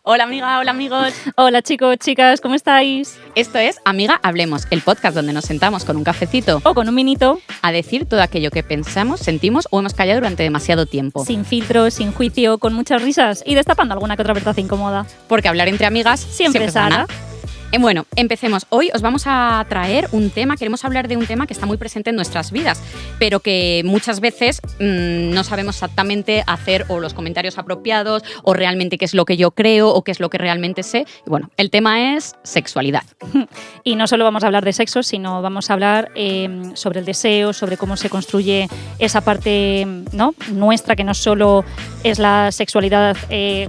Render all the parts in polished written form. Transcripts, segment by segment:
Hola amiga, hola amigos. Hola chicos, chicas, ¿cómo estáis? Esto es Amiga Hablemos, el podcast donde nos sentamos con un cafecito O con un vinito. A decir todo aquello que pensamos, sentimos o hemos callado durante demasiado tiempo. Sin filtros, sin juicio, con muchas risas y destapando alguna que otra verdad incómoda. Porque hablar entre amigas siempre es sana. Bueno, empecemos. Hoy os vamos a traer un tema, queremos hablar de un tema que está muy presente en nuestras vidas, pero que muchas veces no sabemos exactamente hacer o los comentarios apropiados o realmente qué es lo que yo creo o qué es lo que realmente sé. Y bueno, el tema es sexualidad. Y no solo vamos a hablar de sexo, sino vamos a hablar sobre el deseo, sobre cómo se construye esa parte, ¿no?, nuestra, que no solo es la sexualidad de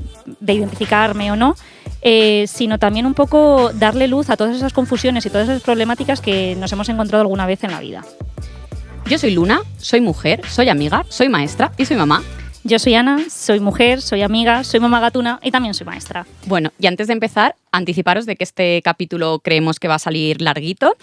identificarme o no, sino también un poco darle luz a todas esas confusiones y todas esas problemáticas que nos hemos encontrado alguna vez en la vida. Yo soy Luna, soy mujer, soy amiga, soy maestra y soy mamá. Yo soy Ana, soy mujer, soy amiga, soy mamá gatuna y también soy maestra. Bueno, y antes de empezar, anticiparos de que este capítulo creemos que va a salir larguito,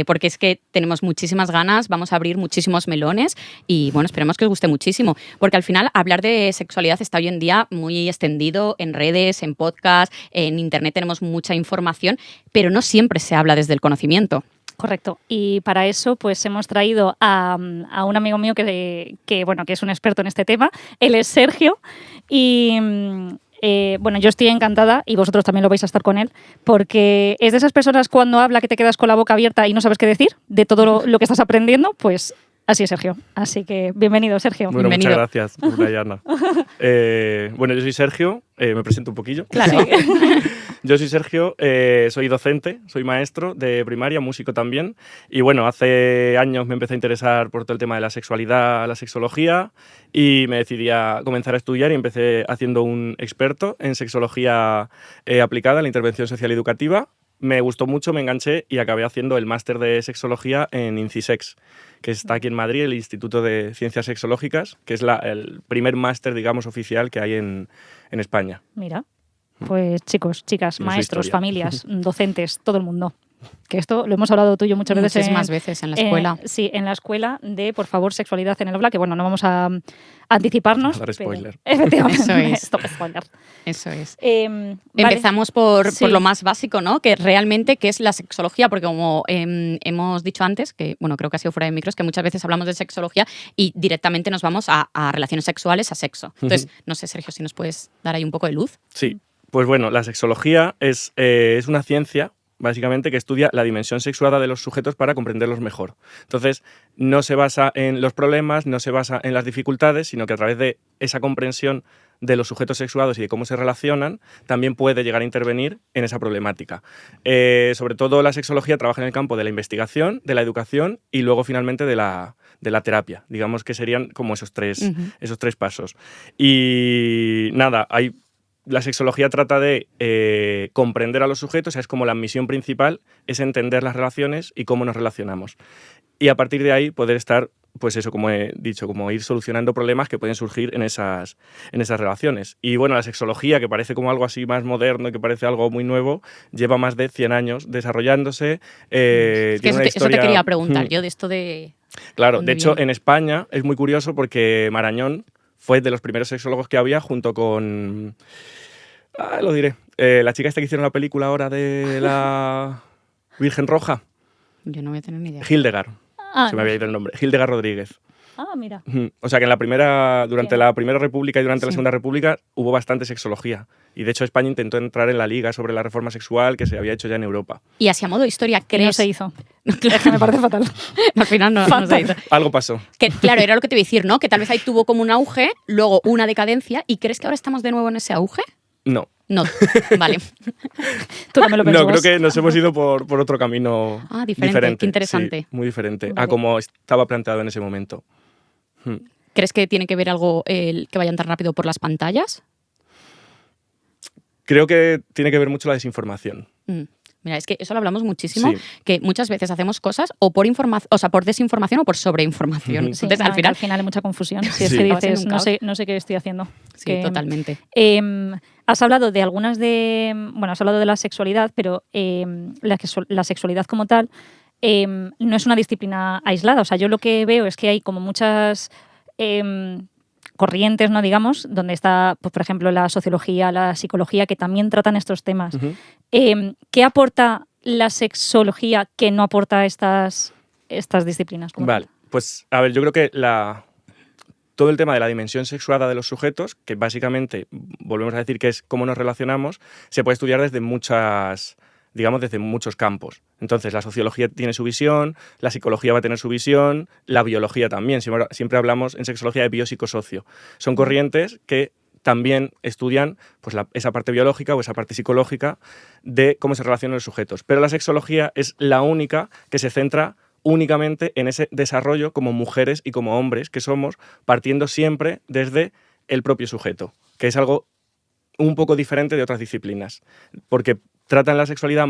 porque es que tenemos muchísimas ganas, vamos a abrir muchísimos melones y bueno, esperemos que os guste muchísimo, porque al final hablar de sexualidad está hoy en día muy extendido en redes, en podcast, en internet tenemos mucha información, pero no siempre se habla desde el conocimiento. Correcto. Y para eso pues hemos traído a un amigo mío que es un experto en este tema. Él es Sergio y yo estoy encantada y vosotros también lo vais a estar con él, porque es de esas personas cuando habla que te quedas con la boca abierta y no sabes qué decir de todo lo que estás aprendiendo, pues así es Sergio. Así que bienvenido, Sergio. Bueno, bienvenido. Muchas gracias, Brianna. Yo soy Sergio, me presento un poquillo. Claro. Yo soy Sergio, soy docente, soy maestro de primaria, músico también. Y bueno, hace años me empecé a interesar por todo el tema de la sexualidad, la sexología, y me decidí a comenzar a estudiar y empecé haciendo un experto en sexología aplicada a la intervención social y educativa. Me gustó mucho, me enganché y acabé haciendo el máster de sexología en INCISEX, que está aquí en Madrid, el Instituto de Ciencias Sexológicas, que es el primer máster, digamos, oficial que hay en España. Mira, pues chicos, chicas, maestros, familias, docentes, todo el mundo. Que esto lo hemos hablado tú y yo muchas veces. Muchísimas veces en la escuela. Sí, en la escuela de, por favor, sexualidad en el aula, que bueno, no vamos a anticiparnos. A dar spoiler. Efectivamente. Eso es. Stop spoiler. Eso es. Vale. Empezamos por lo más básico, ¿no? Que realmente qué es la sexología, porque como hemos dicho antes, que bueno, creo que ha sido fuera de micros, que muchas veces hablamos de sexología y directamente nos vamos a relaciones sexuales, a sexo. Entonces, no sé, Sergio, si nos puedes dar ahí un poco de luz. Sí, pues bueno, la sexología es una ciencia básicamente que estudia la dimensión sexuada de los sujetos para comprenderlos mejor. Entonces, no se basa en los problemas, no se basa en las dificultades, sino que a través de esa comprensión de los sujetos sexuados y de cómo se relacionan, también puede llegar a intervenir en esa problemática. Sobre todo la sexología trabaja en el campo de la investigación, de la educación y luego finalmente de la terapia. Digamos que serían como esos tres pasos. Y nada, la sexología trata de comprender a los sujetos, es como la misión principal, es entender las relaciones y cómo nos relacionamos. Y a partir de ahí poder estar, pues eso, como he dicho, como ir solucionando problemas que pueden surgir en esas relaciones. Y bueno, la sexología, que parece como algo así más moderno y que parece algo muy nuevo, lleva más de 100 años desarrollándose. Eso te quería preguntar yo, de esto de... Claro, de hecho, en España es muy curioso porque Marañón fue de los primeros sexólogos que había junto con... lo diré. La chica esta que hicieron la película ahora de la Virgen Roja. Yo no voy a tener ni idea. Hildegard. Se me había ido el nombre. Hildegard Rodríguez. Ah, mira. O sea que durante la Primera República y durante la Segunda República hubo bastante sexología. Y de hecho España intentó entrar en la Liga sobre la reforma sexual que se había hecho ya en Europa. Y así a modo de historia, ¿crees? No se hizo. Es que me parece fatal. Al final no se hizo. Algo pasó. Que, claro, era lo que te iba a decir, ¿no? Que tal vez ahí tuvo como un auge, luego una decadencia. ¿Y crees que ahora estamos de nuevo en ese auge? No. No, vale. Tú no me lo pensabas. No, creo que nos hemos ido por otro camino diferente. Qué interesante. Sí, muy diferente Vale. a como estaba planteado en ese momento. ¿Crees que tiene que ver algo el que vayan tan rápido por las pantallas? Creo que tiene que ver mucho la desinformación. Mira, es que eso lo hablamos muchísimo, Sí. que muchas veces hacemos cosas o por por desinformación o por sobreinformación. Sí, Entonces, al final hay mucha confusión. Si es Sí. que Acaba siendo dices, un no sé qué estoy haciendo. Sí, totalmente. Has hablado de has hablado de la sexualidad, pero la sexualidad como tal no es una disciplina aislada. O sea, yo lo que veo es que hay como muchas corrientes, ¿no? Digamos, donde está, pues, por ejemplo, la sociología, la psicología, que también tratan estos temas. ¿Qué aporta la sexología que no aporta estas disciplinas? Vale, pues a ver, yo creo que todo el tema de la dimensión sexuada de los sujetos, que básicamente, volvemos a decir que es cómo nos relacionamos, se puede estudiar desde desde muchos campos. Entonces, la sociología tiene su visión, la psicología va a tener su visión, la biología también. Siempre hablamos en sexología de biopsicosocio. Son corrientes que también estudian pues, esa parte biológica o esa parte psicológica de cómo se relacionan los sujetos. Pero la sexología es la única que se centra únicamente en ese desarrollo como mujeres y como hombres que somos, partiendo siempre desde el propio sujeto, que es algo un poco diferente de otras disciplinas, porque tratan la sexualidad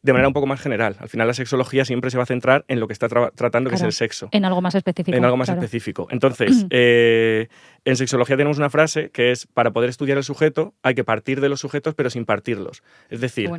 de manera un poco más general. Al final la sexología siempre se va a centrar en lo que está tratando, que es el sexo. En algo más específico. En algo más específico. Entonces, en sexología tenemos una frase que es: para poder estudiar el sujeto hay que partir de los sujetos pero sin partirlos. Es decir,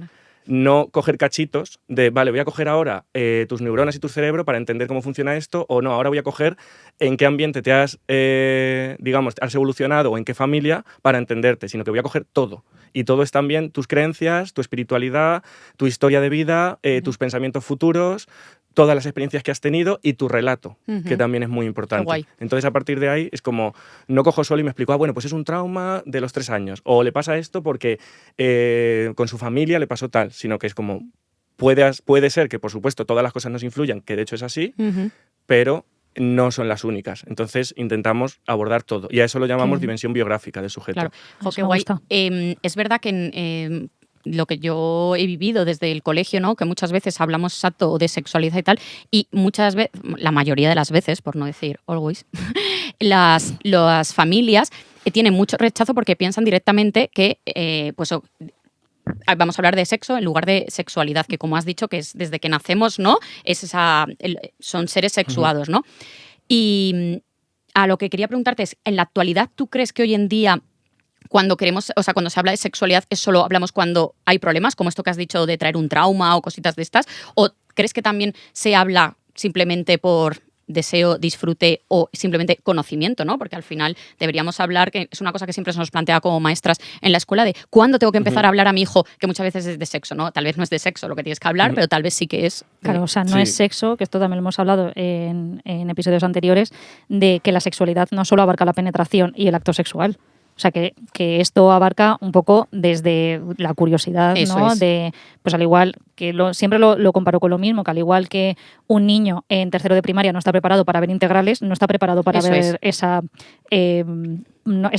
no coger cachitos de, vale, voy a coger ahora tus neuronas y tu cerebro para entender cómo funciona esto, o no, ahora voy a coger en qué ambiente te has evolucionado o en qué familia para entenderte, sino que voy a coger todo. Y todo es también tus creencias, tu espiritualidad, tu historia de vida, tus pensamientos futuros, todas las experiencias que has tenido y tu relato, que también es muy importante. Qué guay. Entonces, a partir de ahí, es como, no cojo solo y me explico, bueno, pues es un trauma de los 3 años, o le pasa esto porque con su familia le pasó tal, sino que es como, puede ser que, por supuesto, todas las cosas nos influyan, que de hecho es así, pero no son las únicas. Entonces, intentamos abordar todo. Y a eso lo llamamos dimensión biográfica del sujeto. Claro. Qué guay. Es verdad que lo que yo he vivido desde el colegio, ¿no? Que muchas veces hablamos exacto de sexualidad y tal, y muchas veces, la mayoría de las veces, por no decir always, las familias tienen mucho rechazo porque piensan directamente que vamos a hablar de sexo en lugar de sexualidad, que como has dicho, que es desde que nacemos, ¿no? Son seres sexuados, ¿no? Y a lo que quería preguntarte es, en la actualidad, ¿tú crees que hoy en día cuando se habla de sexualidad es solo hablamos cuando hay problemas, como esto que has dicho de traer un trauma o cositas de estas? ¿O crees que también se habla simplemente por deseo, disfrute o simplemente conocimiento, ¿no? Porque al final deberíamos hablar, que es una cosa que siempre se nos plantea como maestras en la escuela, de cuándo tengo que empezar a hablar a mi hijo, que muchas veces es de sexo, ¿no? Tal vez no es de sexo lo que tienes que hablar, pero tal vez sí que es. Claro, o sea, no es sexo, que esto también lo hemos hablado en episodios anteriores, de que la sexualidad no solo abarca la penetración y el acto sexual. O sea, que esto abarca un poco desde la curiosidad, Eso ¿no? es. Pues al igual que siempre lo comparo con lo mismo, que al igual que un niño en tercero de primaria no está preparado para ver integrales, no está preparado para ver esa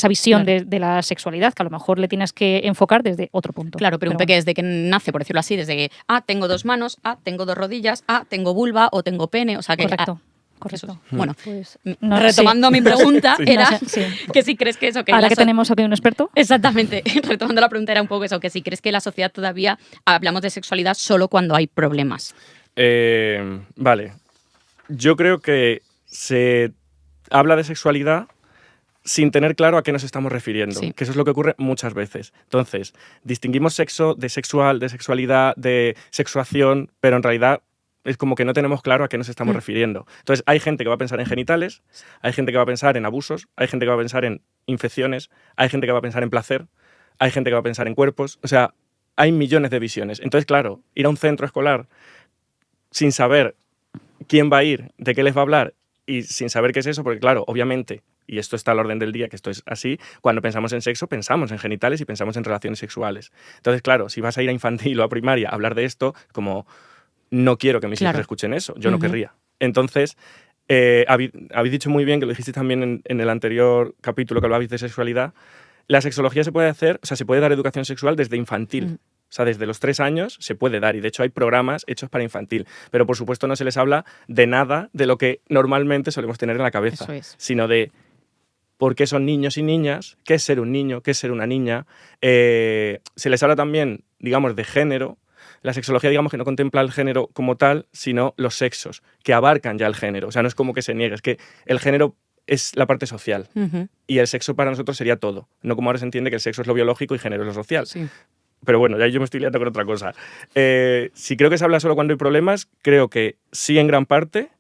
visión de la sexualidad, que a lo mejor le tienes que enfocar desde otro punto. Claro, pero un peque desde que nace, por decirlo así, desde que, tengo 2 manos, tengo 2 rodillas, tengo vulva o tengo pene, o sea que... Correcto. Bueno, pues, retomando mi pregunta, era Sí. que si crees que eso... Que ahora que tenemos aquí un experto. Exactamente, retomando la pregunta era un poco eso, que si crees que la sociedad todavía hablamos de sexualidad solo cuando hay problemas. Vale, yo creo que se habla de sexualidad sin tener claro a qué nos estamos refiriendo, que eso es lo que ocurre muchas veces. Entonces, distinguimos sexo de sexual, de sexualidad, de sexuación, pero en realidad es como que no tenemos claro a qué nos estamos refiriendo. Entonces, hay gente que va a pensar en genitales, hay gente que va a pensar en abusos, hay gente que va a pensar en infecciones, hay gente que va a pensar en placer, hay gente que va a pensar en cuerpos. O sea, hay millones de visiones. Entonces, claro, ir a un centro escolar sin saber quién va a ir, de qué les va a hablar y sin saber qué es eso, porque claro, obviamente, y esto está al orden del día, que esto es así, cuando pensamos en sexo, pensamos en genitales y pensamos en relaciones sexuales. Entonces, claro, si vas a ir a infantil o a primaria a hablar de esto, como... No quiero que mis hijos escuchen eso, yo no querría. Entonces, habéis dicho muy bien, que lo dijisteis también en el anterior capítulo que hablabais de sexualidad, la sexología se puede hacer, o sea, se puede dar educación sexual desde infantil. O sea, desde los 3 años se puede dar, y de hecho hay programas hechos para infantil. Pero por supuesto no se les habla de nada de lo que normalmente solemos tener en la cabeza, sino de por qué son niños y niñas, qué es ser un niño, qué es ser una niña. Se les habla también, digamos, de género. La sexología, digamos, que no contempla el género como tal, sino los sexos, que abarcan ya el género. O sea, no es como que se niegue, es que el género es la parte social. Y el sexo para nosotros sería todo. No como ahora se entiende que el sexo es lo biológico y género es lo social. Sí. Pero bueno, ya yo me estoy liando con otra cosa. Si creo que se habla solo cuando hay problemas, creo que sí en gran parte,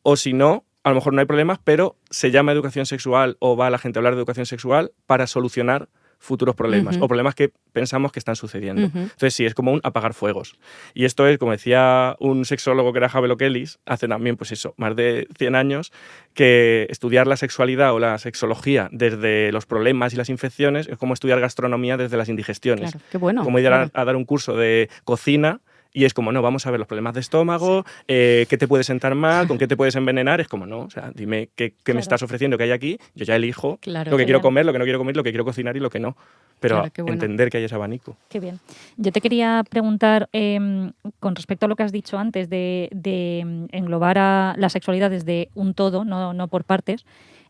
o si no, a lo mejor no hay problemas, pero se llama educación sexual o va la gente a hablar de educación sexual para solucionar futuros problemas o problemas que pensamos que están sucediendo. Entonces sí, es como un apagar fuegos. Y esto es, como decía un sexólogo que era Havelock Ellis, hace también, pues eso, más de 100 años, que estudiar la sexualidad o la sexología desde los problemas y las infecciones es como estudiar gastronomía desde las indigestiones. Claro, qué bueno. Como ir a dar un curso de cocina. Y es como, no, vamos a ver los problemas de estómago, qué te puede sentar mal, con qué te puedes envenenar. Es como, no, o sea, dime qué me estás ofreciendo que hay aquí. Yo ya elijo lo que quiero comer, lo que no quiero comer, lo que quiero cocinar y lo que no. Pero entender que hay ese abanico. Qué bien. Yo te quería preguntar, con respecto a lo que has dicho antes, de englobar a la sexualidad desde un todo, no por partes,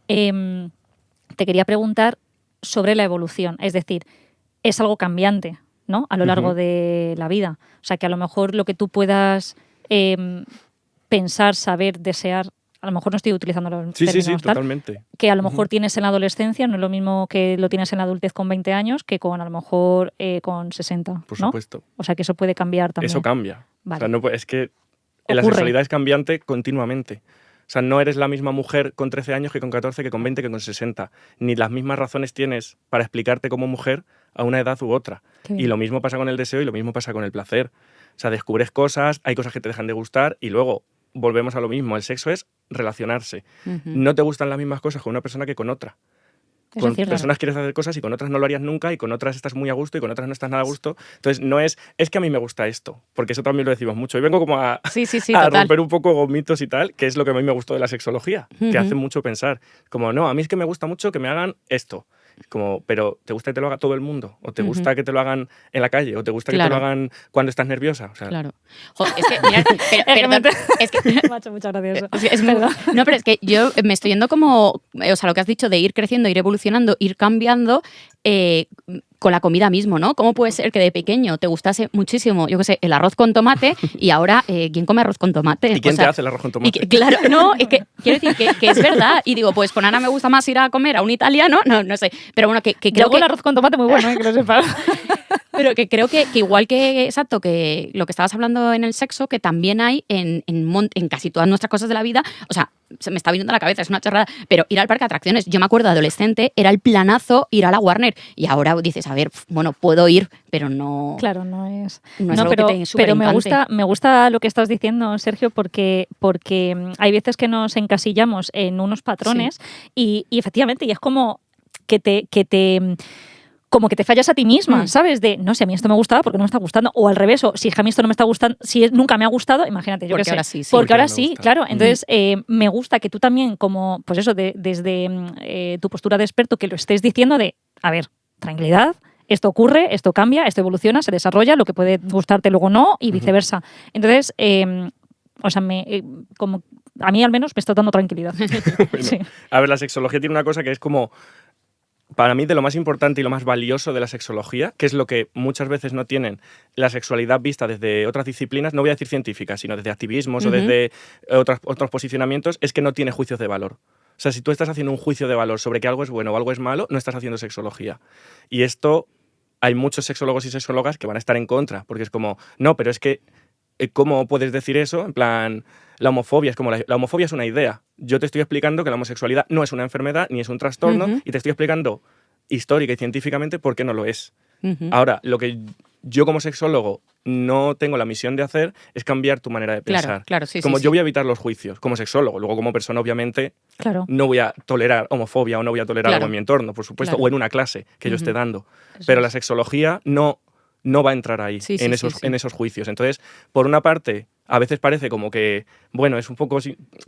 te quería preguntar sobre la evolución. Es decir, es algo cambiante, ¿no? A lo largo de la vida. O sea, que a lo mejor lo que tú puedas pensar, saber, desear, a lo mejor no estoy utilizando los términos, Sí, tal, totalmente. que a lo mejor tienes en la adolescencia, no es lo mismo que lo tienes en la adultez con 20 años que con a lo mejor con 60, Por ¿no? supuesto. O sea, que eso puede cambiar también. Eso cambia. Vale. O sea, es que la sexualidad es cambiante continuamente. O sea, no eres la misma mujer con 13 años que con 14, que con 20, que con 60. Ni las mismas razones tienes para explicarte como mujer a una edad u otra. Y lo mismo pasa con el deseo y lo mismo pasa con el placer. O sea, descubres cosas, hay cosas que te dejan de gustar y luego volvemos a lo mismo. El sexo es relacionarse. No te gustan las mismas cosas con una persona que con otra. Con personas quieres hacer cosas y con otras no lo harías nunca y con otras estás muy a gusto y con otras no estás nada a gusto. Entonces no es que a mí me gusta esto, porque eso también lo decimos mucho. Y vengo como a romper un poco con mitos y tal, que es lo que a mí me gustó de la sexología, que hace mucho pensar. Como, no, a mí es que me gusta mucho que me hagan esto. Como, pero ¿te gusta que te lo haga todo el mundo? ¿O te gusta que te lo hagan en la calle? ¿O te gusta que te lo hagan cuando estás nerviosa? O sea, claro. Es que, mirad, perdón, es que me ha hecho mucha gracia eso. No, pero es que yo me estoy yendo como, o sea, lo que has dicho de ir creciendo, ir evolucionando, ir cambiando con la comida mismo, ¿no? ¿Cómo puede ser que de pequeño te gustase muchísimo, yo qué sé, el arroz con tomate y ahora ¿quién come arroz con tomate? ¿Y quién te hace el arroz con tomate? Claro, no, es que quiero decir que es verdad. Y digo, pues con Ana me gusta más ir a comer a un italiano, no sé. Pero bueno, que creo que el arroz con tomate muy bueno, que lo sepas. Pero que creo que igual que, exacto, que lo que estabas hablando en el sexo, que también hay en casi todas nuestras cosas de la vida, o sea, se me está viniendo a la cabeza, es una chorrada, pero ir al parque de atracciones, yo me acuerdo adolescente, era el planazo ir a la Warner, y ahora dices, a ver, bueno, puedo ir, pero no... Claro, no es algo pero, que te pero me gusta lo que estás diciendo, Sergio, porque hay veces que nos encasillamos en unos patrones y efectivamente, y es como que te como que te fallas a ti misma, ¿sabes? De, no sé, a mí esto me gustaba porque no me está gustando, o al revés, o si a mí esto no me está gustando, si nunca me ha gustado, imagínate, yo qué sé. Ahora sí, porque ahora sí, claro. Entonces, me gusta que tú también, como, pues eso, desde tu postura de experto, que lo estés diciendo de, a ver, tranquilidad, esto ocurre, esto cambia, esto evoluciona, se desarrolla, lo que puede gustarte luego no, y viceversa. Entonces, o sea, como a mí al menos me está dando tranquilidad. Bueno, sí. A ver, la sexología tiene una cosa que es como, para mí, de lo más importante y lo más valioso de la sexología, que es lo que muchas veces no tienen la sexualidad vista desde otras disciplinas, no voy a decir científicas, sino desde activismos o desde otros posicionamientos, es que no tiene juicios de valor. O sea, si tú estás haciendo un juicio de valor sobre que algo es bueno o algo es malo, no estás haciendo sexología. Y esto, hay muchos sexólogos y sexólogas que van a estar en contra, porque es como, no, pero es que, ¿cómo puedes decir eso? En plan, la homofobia es como, la homofobia es una idea. Yo te estoy explicando que la homosexualidad no es una enfermedad ni es un trastorno y te estoy explicando histórica y científicamente por qué no lo es. Ahora, lo que yo como sexólogo no tengo la misión de hacer es cambiar tu manera de pensar. Claro, sí, como sí, yo voy a evitar los juicios como sexólogo, luego como persona obviamente no voy a tolerar homofobia o no voy a tolerar algo en mi entorno, por supuesto, o en una clase que yo esté dando. Pero la sexología no va a entrar ahí, en esos juicios. Entonces, por una parte, a veces parece como que, bueno, es un poco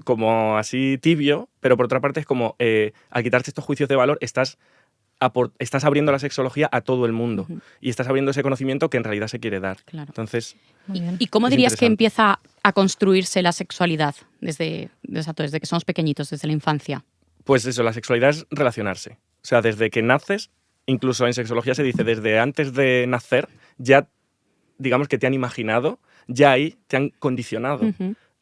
como así tibio, pero por otra parte es como, al quitarte estos juicios de valor, estás abriendo la sexología a todo el mundo y estás abriendo ese conocimiento que en realidad se quiere dar. Claro. Entonces, ¿Y cómo dirías que empieza a construirse la sexualidad desde que somos pequeñitos, desde la infancia? Pues eso, la sexualidad es relacionarse. O sea, desde que naces, incluso en sexología se dice, desde antes de nacer, ya digamos que te han imaginado, ya ahí te han condicionado.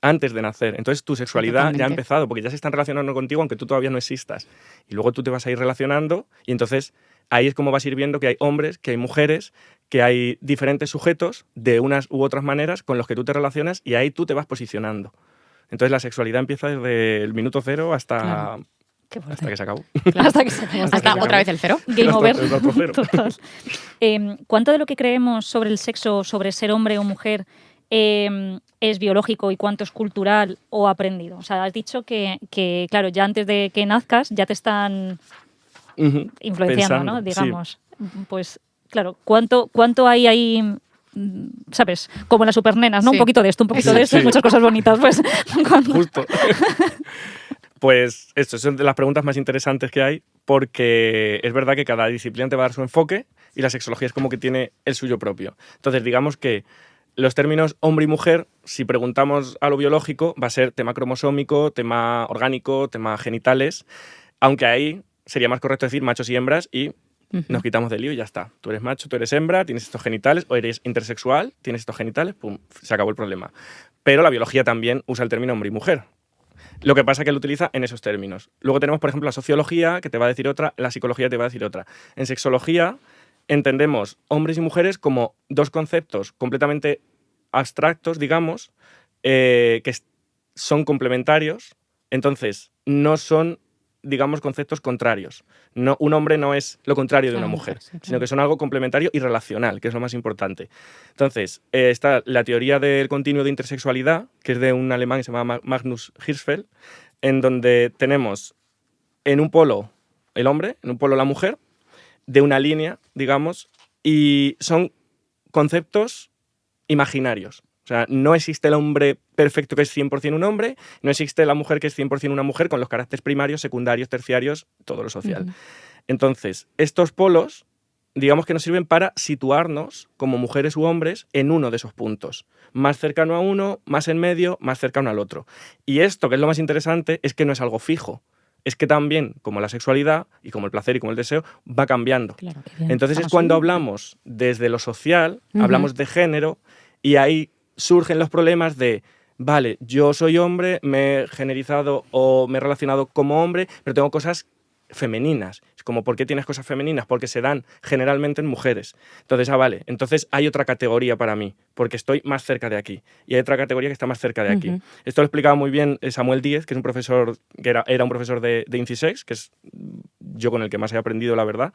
Antes de nacer. Entonces tu sexualidad ya ha empezado, porque ya se están relacionando contigo aunque tú todavía no existas. Y luego tú te vas a ir relacionando y entonces ahí es como vas a ir viendo que hay hombres, que hay mujeres, que hay diferentes sujetos de unas u otras maneras con los que tú te relacionas y ahí tú te vas posicionando. Entonces la sexualidad empieza desde el minuto cero hasta, Claro. Qué fuerte. hasta que se acabó. Hasta que se acabó. Hasta que otra vez el cero. Game Hasta- over. hasta cero. Total. ¿Cuánto de lo que creemos sobre el sexo, sobre ser hombre o mujer, es biológico y cuánto es cultural o aprendido? O sea, has dicho que, claro, ya antes de que nazcas ya te están Ujú. influenciando, Pensando, ¿no? sí. Digamos. Pues, claro, ¿cuánto hay ahí? ¿Sabes? Como en las supernenas, ¿no? Sí. Un poquito de esto, un poquito de esto y Sí. muchas cosas bonitas. Pues, cuando- Justo. Pues esto son de las preguntas más interesantes que hay, porque es verdad que cada disciplina te va a dar su enfoque y la sexología es como que tiene el suyo propio. Entonces, digamos que los términos hombre y mujer, si preguntamos a lo biológico, va a ser tema cromosómico, tema orgánico, tema genitales, aunque ahí sería más correcto decir machos y hembras y nos quitamos del lío y ya está. Tú eres macho, tú eres hembra, tienes estos genitales, o eres intersexual, tienes estos genitales, pum, se acabó el problema. Pero la biología también usa el término hombre y mujer. Lo que pasa es que lo utiliza en esos términos. Luego tenemos, por ejemplo, la sociología, que te va a decir otra, la psicología te va a decir otra. En sexología entendemos hombres y mujeres como dos conceptos completamente abstractos, digamos, son complementarios, entonces no son, digamos, conceptos contrarios. No, un hombre no es lo contrario de Claro, una mujer, sí, claro. sino que son algo complementario y relacional, que es lo más importante. Entonces, está la teoría del continuo de intersexualidad, que es de un alemán que se llama Magnus Hirschfeld, en donde tenemos en un polo el hombre, en un polo la mujer, de una línea, digamos, y son conceptos imaginarios. O sea, no existe el hombre perfecto que es 100% un hombre, no existe la mujer que es 100% una mujer con los caracteres primarios, secundarios, terciarios, todo lo social. Ujú. Entonces, estos polos, digamos que nos sirven para situarnos como mujeres u hombres en uno de esos puntos. Más cercano a uno, más en medio, más cercano al otro. Y esto, que es lo más interesante, es que no es algo fijo. Es que también, como la sexualidad y como el placer y como el deseo, va cambiando. Claro, qué bien. Entonces es Estamos cuando bien. hablamos desde lo social, Ujú. hablamos de género, y ahí surgen los problemas de, vale, yo soy hombre, me he generizado o me he relacionado como hombre, pero tengo cosas femeninas. Es como, ¿por qué tienes cosas femeninas? Porque se dan generalmente en mujeres. Entonces, vale, entonces hay otra categoría para mí, porque estoy más cerca de aquí. Y hay otra categoría que está más cerca de aquí. Ujú. Esto lo explicaba muy bien Samuel Díez, que es un profesor, que era un profesor de INCISEX, que es yo con el que más he aprendido, la verdad.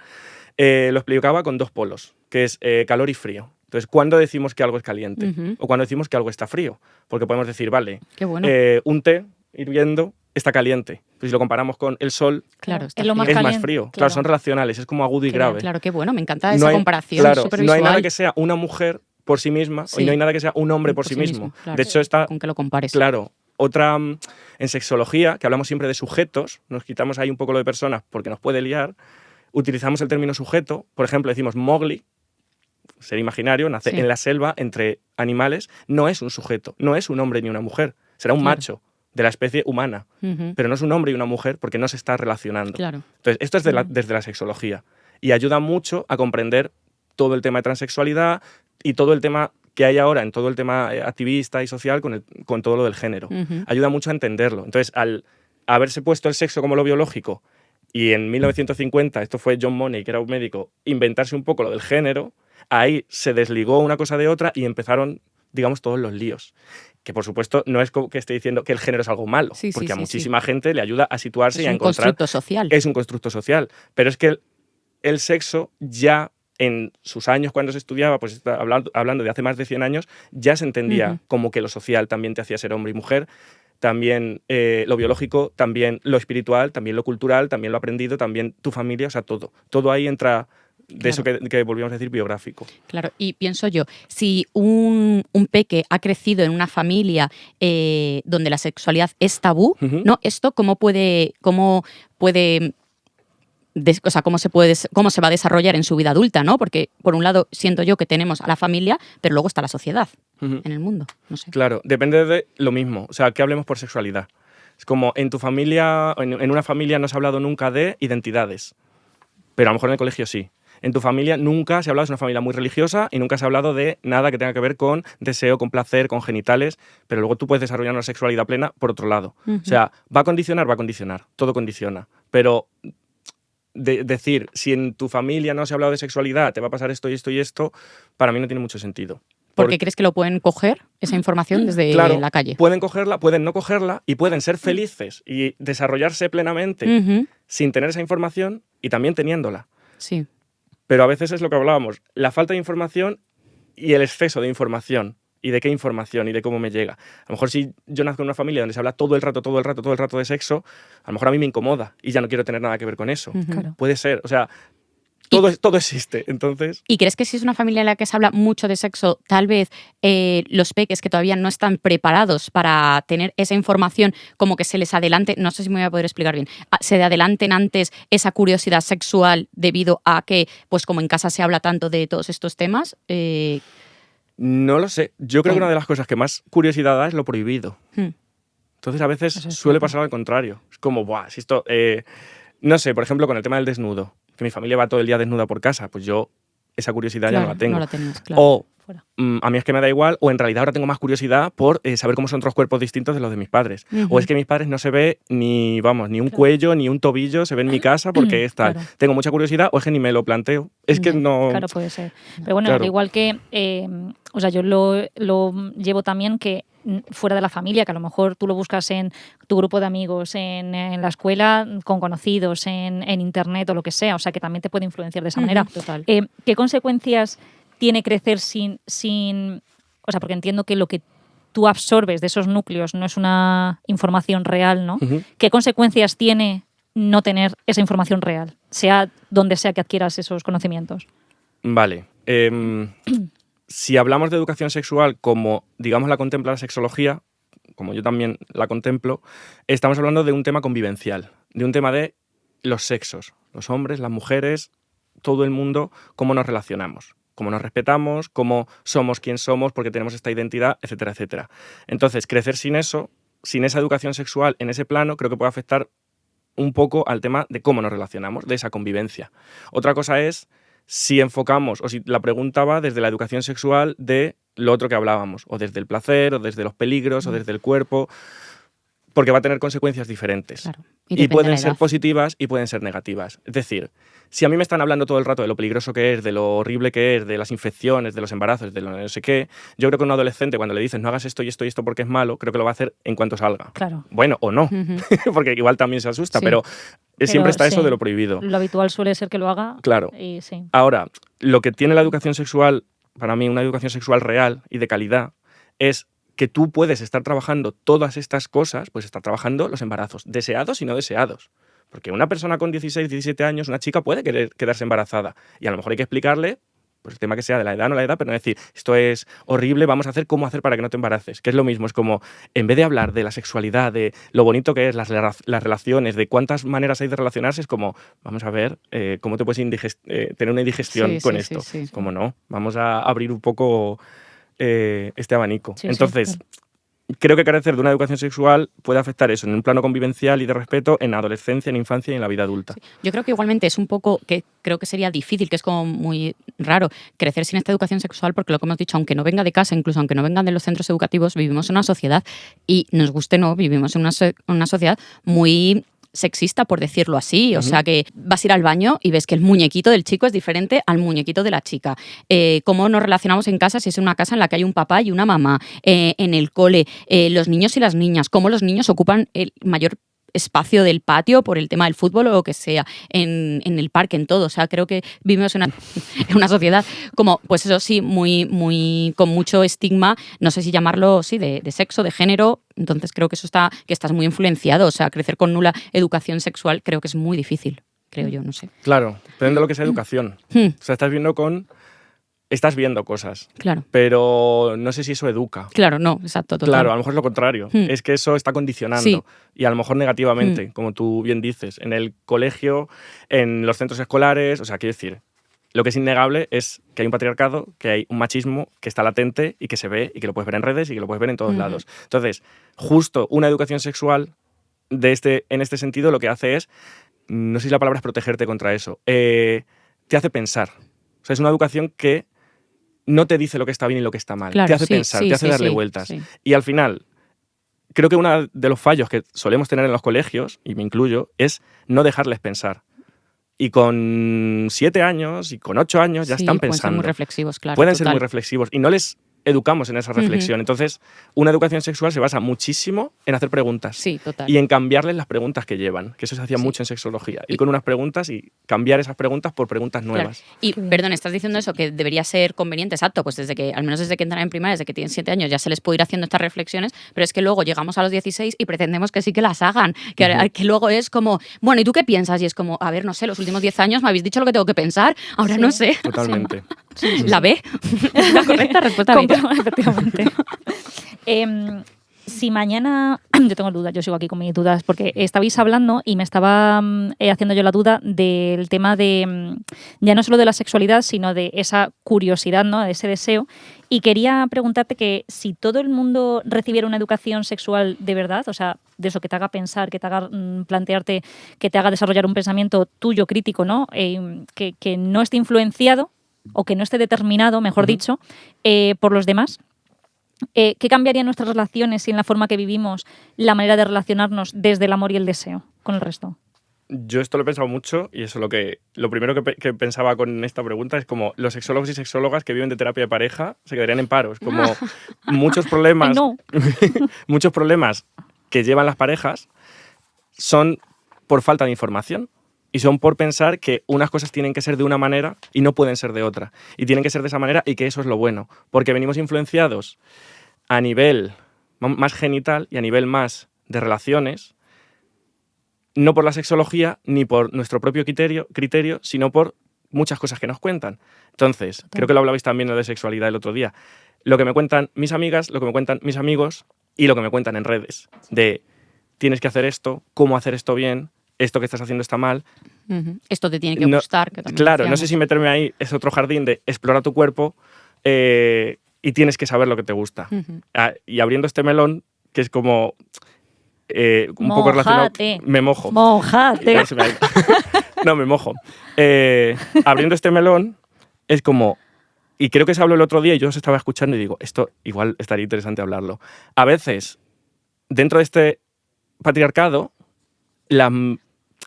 Lo explicaba con dos polos, que es calor y frío. Entonces, ¿cuándo decimos que algo es caliente? Ujú. O cuando decimos que algo está frío. Porque podemos decir, vale, Qué bueno. un té hirviendo está caliente. Pues si lo comparamos con el sol, Claro, está es lo más frío. es más caliente, frío. claro. Claro, son relacionales, es como agudo y Qué grave. bien, claro, qué bueno. Me encanta No esa hay- comparación. claro, súper no hay nada visual. que sea una mujer por sí misma Sí. y no hay nada que sea un hombre por sí mismo. claro. De hecho, está, Con que lo compares. claro, otra, en sexología, que hablamos siempre de sujetos, nos quitamos ahí un poco lo de personas porque nos puede liar, utilizamos el término sujeto. Por ejemplo, decimos Mowgli, ser imaginario, nace Sí. en la selva entre animales, no es un sujeto, no es un hombre ni una mujer, será un Claro. macho de la especie humana, Ujú. pero no es un hombre y una mujer porque no se está relacionando. Claro. Entonces, esto es desde la sexología y ayuda mucho a comprender todo el tema de transexualidad y todo el tema que hay ahora en todo el tema activista y social con todo lo del género. Ujú. Ayuda mucho a entenderlo. Entonces, al haberse puesto el sexo como lo biológico y en 1950, esto fue John Money, que era un médico, inventarse un poco lo del género, ahí se desligó una cosa de otra y empezaron, digamos, todos los líos. Que por supuesto no es como que esté diciendo que el género es algo malo, Sí, sí, porque a sí, muchísima gente le ayuda a situarse Es y a un encontrar. constructo social. Es un constructo social. Pero es que el sexo ya en sus años cuando se estudiaba, pues hablando de hace más de 100 años, ya se entendía Ujú. como que lo social también te hacía ser hombre y mujer, también lo biológico, también lo espiritual, también lo cultural, también lo aprendido, también tu familia, o sea, todo. Todo ahí entra de eso que volvíamos a decir biográfico. Claro, y pienso yo, si un peque ha crecido en una familia donde la sexualidad es tabú, Ujú. ¿no? Esto cómo se va a desarrollar en su vida adulta, ¿no? Porque por un lado siento yo que tenemos a la familia, pero luego está la sociedad Ujú. en el mundo, no sé. Claro, depende de lo mismo. O sea, que hablemos por sexualidad. Es como en tu familia, en una familia no se ha hablado nunca de identidades, pero a lo mejor en el colegio sí. En tu familia nunca se ha hablado, es una familia muy religiosa y nunca se ha hablado de nada que tenga que ver con deseo, con placer, con genitales, pero luego tú puedes desarrollar una sexualidad plena por otro lado. Ujú. O sea, va a condicionar, todo condiciona. Pero decir, si en tu familia no se ha hablado de sexualidad, te va a pasar esto y esto y esto, para mí no tiene mucho sentido. Porque crees que lo pueden coger, esa información, desde la calle. Pueden cogerla, pueden no cogerla y pueden ser felices y desarrollarse plenamente sin tener esa información y también teniéndola. Sí. Pero a veces es lo que hablábamos, la falta de información y el exceso de información. Y de qué información y de cómo me llega. A lo mejor si yo nazco en una familia donde se habla todo el rato de sexo, a lo mejor a mí me incomoda y ya no quiero tener nada que ver con eso. Claro. Puede ser, o sea, todo existe, entonces... ¿Y crees que si es una familia en la que se habla mucho de sexo, tal vez los peques que todavía no están preparados para tener esa información, como que se les adelante, no sé si me voy a poder explicar bien, se adelanten antes esa curiosidad sexual debido a que, pues como en casa se habla tanto de todos estos temas? No lo sé. Yo creo que una de las cosas que más curiosidad da es lo prohibido. Entonces a veces suele pasar al contrario. Es como, ¡buah! Si esto... no sé, por ejemplo, con el tema del desnudo, que mi familia va todo el día desnuda por casa, pues yo esa curiosidad ya no la tengo. No la tenías, claro. O a mí es que me da igual, o en realidad ahora tengo más curiosidad por saber cómo son otros cuerpos distintos de los de mis padres. O es que mis padres no se ve ni un cuello, ni un tobillo, se ve en mi casa porque es tal. Tengo mucha curiosidad, o es que ni me lo planteo. Es que no... Claro, puede ser. Pero bueno, al igual que... o sea, yo lo llevo también que fuera de la familia, que a lo mejor tú lo buscas en tu grupo de amigos, en la escuela, con conocidos, en internet o lo que sea, o sea, que también te puede influenciar de esa manera. Total. ¿Qué consecuencias tiene crecer sin... O sea, porque entiendo que lo que tú absorbes de esos núcleos no es una información real, ¿no? ¿Qué consecuencias tiene no tener esa información real, sea donde sea que adquieras esos conocimientos? Vale. Si hablamos de educación sexual como, digamos, la contempla la sexología, como yo también la contemplo, estamos hablando de un tema convivencial, de un tema de los sexos, los hombres, las mujeres, todo el mundo, cómo nos relacionamos, cómo nos respetamos, cómo somos quien somos porque tenemos esta identidad, etcétera, etcétera. Entonces, crecer sin eso, sin esa educación sexual en ese plano, creo que puede afectar un poco al tema de cómo nos relacionamos, de esa convivencia. Otra cosa es si enfocamos, o si la pregunta va desde la educación sexual de lo otro que hablábamos, o desde el placer, o desde los peligros, o desde el cuerpo, porque va a tener consecuencias diferentes. Claro. Y pueden ser positivas y pueden ser negativas. Es decir, si a mí me están hablando todo el rato de lo peligroso que es, de lo horrible que es, de las infecciones, de los embarazos, de lo no sé qué, yo creo que un adolescente cuando le dices no hagas esto y esto y esto porque es malo, creo que lo va a hacer en cuanto salga. Claro. Bueno, o no, porque igual también se asusta, pero siempre está eso de lo prohibido. Lo habitual suele ser que lo haga. Claro. Y sí. Ahora, lo que tiene la educación sexual, para mí una educación sexual real y de calidad, es que tú puedes estar trabajando todas estas cosas, pues estar trabajando los embarazos, deseados y no deseados. Porque una persona con 16, 17 años, una chica puede querer quedarse embarazada. Y a lo mejor hay que explicarle, pues el tema que sea de la edad, no la edad, pero no decir, esto es horrible, vamos a hacer cómo hacer para que no te embaraces. Que es lo mismo, es como, en vez de hablar de la sexualidad, de lo bonito que es, las relaciones, de cuántas maneras hay de relacionarse, es como, vamos a ver cómo te puedes tener una indigestión con esto. Como no, vamos a abrir un poco este abanico. Entonces, creo que carecer de una educación sexual puede afectar eso en un plano convivencial y de respeto en adolescencia, en infancia y en la vida adulta. Sí. Yo creo que igualmente es un poco, que creo que sería difícil, que es como muy raro crecer sin esta educación sexual, porque lo que hemos dicho, aunque no venga de casa, incluso aunque no vengan de los centros educativos, vivimos en una sociedad y, nos guste o no, vivimos en una sociedad muy sexista, por decirlo así. O sea, que vas a ir al baño y ves que el muñequito del chico es diferente al muñequito de la chica. Cómo nos relacionamos en casa, si es una casa en la que hay un papá y una mamá. En el cole, los niños y las niñas, cómo los niños ocupan el mayor espacio del patio por el tema del fútbol o lo que sea, en el parque, en todo. O sea, creo que vivimos en una sociedad como, pues eso sí, muy con mucho estigma, no sé si llamarlo, sí, de sexo, de género. Entonces creo que eso que estás muy influenciado. O sea, crecer con nula educación sexual creo que es muy difícil, creo yo, no sé. Claro, depende de lo que sea educación. O sea, estás viendo cosas, claro, pero no sé si eso educa. Claro, no, exacto, total. Claro, a lo mejor es lo contrario. Es que eso está condicionando y a lo mejor negativamente, como tú bien dices, en el colegio, en los centros escolares. O sea, quiero decir, lo que es innegable es que hay un patriarcado, que hay un machismo que está latente y que se ve y que lo puedes ver en redes y que lo puedes ver en todos lados. Entonces, justo una educación sexual en este sentido lo que hace es, no sé si la palabra es protegerte contra eso, te hace pensar. O sea, es una educación que no te dice lo que está bien y lo que está mal. Claro, te hace pensar, te hace darle vueltas. Sí. Y al final, creo que uno de los fallos que solemos tener en los colegios, y me incluyo, es no dejarles pensar. Y con 7 años y con 8 años ya están pensando. Pueden ser muy reflexivos, claro. Pueden ser muy reflexivos. Y no les educamos en esa reflexión. Entonces, una educación sexual se basa muchísimo en hacer preguntas. Sí, total. Y en cambiarles las preguntas que llevan, que eso se hacía mucho en sexología. Ir con unas preguntas y cambiar esas preguntas por preguntas nuevas. Claro. Y, perdón, estás diciendo eso, que debería ser conveniente, exacto, pues al menos desde que entran en primaria, desde que tienen 7 años, ya se les puede ir haciendo estas reflexiones, pero es que luego llegamos a los 16 y pretendemos que sí que las hagan, que luego es como, bueno, ¿y tú qué piensas? Y es como, a ver, no sé, los últimos 10 años me habéis dicho lo que tengo que pensar, ahora no sé. Totalmente. La B, la correcta respuesta B. Efectivamente. Si mañana, yo tengo dudas, yo sigo aquí con mis dudas, porque estabais hablando y me estaba haciendo yo la duda del tema de, ya no solo de la sexualidad, sino de esa curiosidad, ¿no? De ese deseo. Y quería preguntarte que si todo el mundo recibiera una educación sexual de verdad, o sea, de eso que te haga pensar, que te haga plantearte, que te haga desarrollar un pensamiento tuyo crítico, ¿no? Que no esté influenciado o que no esté determinado, mejor dicho, por los demás. ¿Qué cambiaría en nuestras relaciones y en la forma que vivimos la manera de relacionarnos desde el amor y el deseo con el resto? Yo esto lo he pensado mucho y eso lo primero que pensaba con esta pregunta es como los sexólogos y sexólogas que viven de terapia de pareja se quedarían en paro. Es como muchos problemas, muchos problemas que llevan las parejas son por falta de información. Y son por pensar que unas cosas tienen que ser de una manera y no pueden ser de otra. Y tienen que ser de esa manera y que eso es lo bueno. Porque venimos influenciados a nivel más genital y a nivel más de relaciones, no por la sexología ni por nuestro propio criterio, sino por muchas cosas que nos cuentan. Entonces, creo que lo hablabais también de sexualidad el otro día. Lo que me cuentan mis amigas, lo que me cuentan mis amigos y lo que me cuentan en redes. De tienes que hacer esto, cómo hacer esto bien, esto que estás haciendo está mal. Esto te tiene que gustar. Que claro, no sé si meterme ahí, es otro jardín de explora tu cuerpo y tienes que saber lo que te gusta. Y abriendo este melón, que es como un poco relacionado... Me mojo. ¡Mójate! No, me mojo. Abriendo este melón, es como... Y creo que se habló el otro día y yo os estaba escuchando y digo, esto igual estaría interesante hablarlo. A veces, dentro de este patriarcado,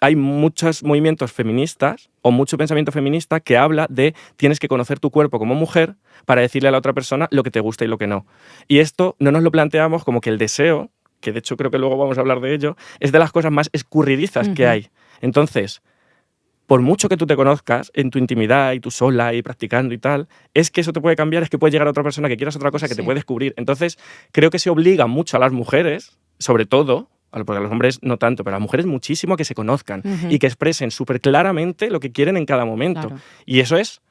hay muchos movimientos feministas o mucho pensamiento feminista que habla de tienes que conocer tu cuerpo como mujer para decirle a la otra persona lo que te gusta y lo que no. Y esto no nos lo planteamos como que el deseo, que de hecho creo que luego vamos a hablar de ello, es de las cosas más escurridizas que hay. Entonces, por mucho que tú te conozcas en tu intimidad y tú sola y practicando y tal, es que eso te puede cambiar, es que puede llegar a otra persona que quieras otra cosa que te puede descubrir. Entonces, creo que se obliga mucho a las mujeres, sobre todo, porque a los hombres no tanto, pero a las mujeres muchísimo, que se conozcan y que expresen súper claramente lo que quieren en cada momento. Claro. Y eso es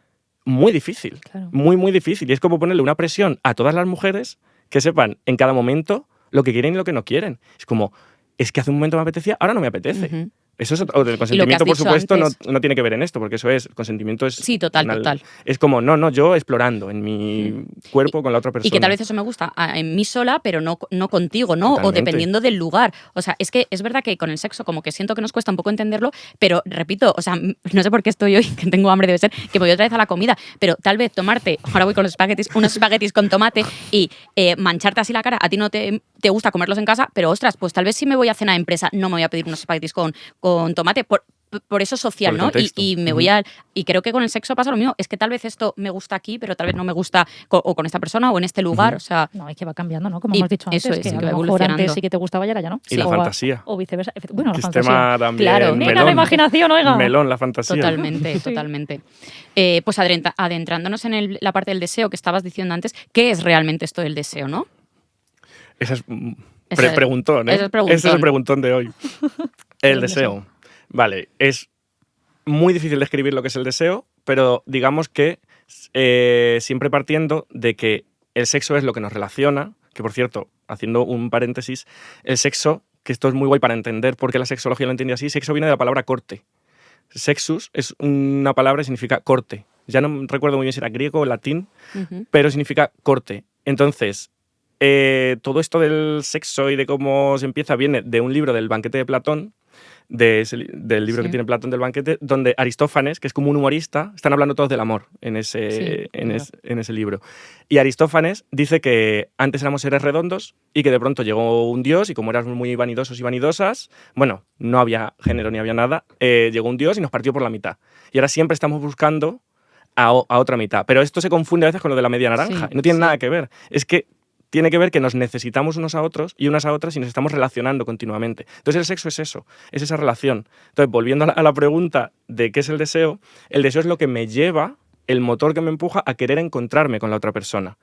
muy difícil, muy, muy difícil. Y es como ponerle una presión a todas las mujeres que sepan en cada momento lo que quieren y lo que no quieren. Es como, es que hace un momento me apetecía, ahora no me apetece. Eso es el consentimiento, por supuesto, no tiene que ver en esto, porque eso es, el consentimiento es... Sí, total. Es como, yo explorando en mi cuerpo con la otra persona. Y que tal vez eso me gusta en mí sola, pero no contigo, ¿no? Totalmente. O dependiendo del lugar. O sea, es que es verdad que con el sexo como que siento que nos cuesta un poco entenderlo, pero repito, o sea, no sé por qué estoy hoy, que tengo hambre, debe ser, que voy otra vez a la comida, pero tal vez tomarte, ahora voy con los espaguetis, unos espaguetis con tomate y mancharte así la cara, a ti no te gusta comerlos en casa, pero ostras, pues tal vez si me voy a cenar a empresa no me voy a pedir unos espaguetis con tomate, por eso social, ¿no? Y me voy y creo que con el sexo pasa lo mismo. Es que tal vez esto me gusta aquí, pero tal vez no me gusta o con esta persona o en este lugar. O sea, no, es que va cambiando, ¿no? Como hemos dicho antes, eso es, que a va lo mejor evolucionando. antes sí que te gustaba y ahora ya no. Y la fantasía. O viceversa. Bueno, la Sistema fantasía. También, claro. Nena, la imaginación, oiga. Melón, la fantasía. Totalmente, totalmente. Pues adentrándonos en la parte del deseo que estabas diciendo antes, ¿qué es realmente esto del deseo, no? Ese es preguntón, ¿eh? Ese es el preguntón de hoy. El deseo. Vale, es muy difícil describir lo que es el deseo, pero digamos que siempre partiendo de que el sexo es lo que nos relaciona, que por cierto, haciendo un paréntesis, el sexo, que esto es muy guay para entender por qué la sexología lo entiende así, sexo viene de la palabra corte. Sexus es una palabra que significa corte. Ya no recuerdo muy bien si era griego o latín, pero significa corte. Entonces, todo esto del sexo y de cómo se empieza viene de un libro del Banquete de Platón, del libro que tiene Platón del Banquete, donde Aristófanes, que es como un humorista, están hablando todos del amor en ese libro. Y Aristófanes dice que antes éramos seres redondos y que de pronto llegó un dios y como éramos muy vanidosos y vanidosas, bueno, no había género ni había nada, llegó un dios y nos partió por la mitad. Y ahora siempre estamos buscando a otra mitad. Pero esto se confunde a veces con lo de la media naranja. Sí, No tiene sí. nada que ver. Es que tiene que ver que nos necesitamos unos a otros y unas a otras y nos estamos relacionando continuamente. Entonces el sexo es eso, es esa relación. Entonces, volviendo a la pregunta de qué es el deseo es lo que me lleva, el motor que me empuja a querer encontrarme con la otra persona.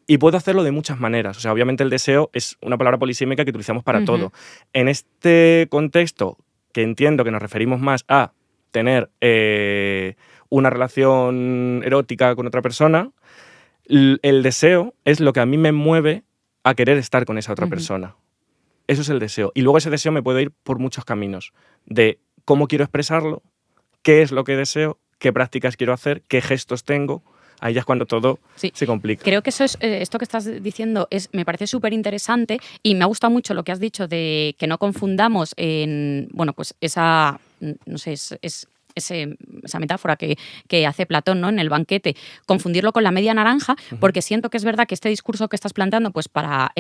Y puedo hacerlo de muchas maneras. O sea, obviamente el deseo es una palabra polisémica que utilizamos para todo. En este contexto, que entiendo que nos referimos más a tener una relación erótica con otra persona, el deseo es lo que a mí me mueve a querer estar con esa otra persona. Eso es el deseo. Y luego ese deseo me puede ir por muchos caminos. De cómo quiero expresarlo, qué es lo que deseo, qué prácticas quiero hacer, qué gestos tengo. Ahí ya es cuando todo se complica. Creo que eso es, esto que estás diciendo me parece súper interesante y me ha gustado mucho lo que has dicho de que no confundamos en, bueno, pues esa, no sé, esa metáfora que hace Platón, ¿no? En el banquete, confundirlo con la media naranja, porque siento que es verdad que este discurso que estás planteando, pues para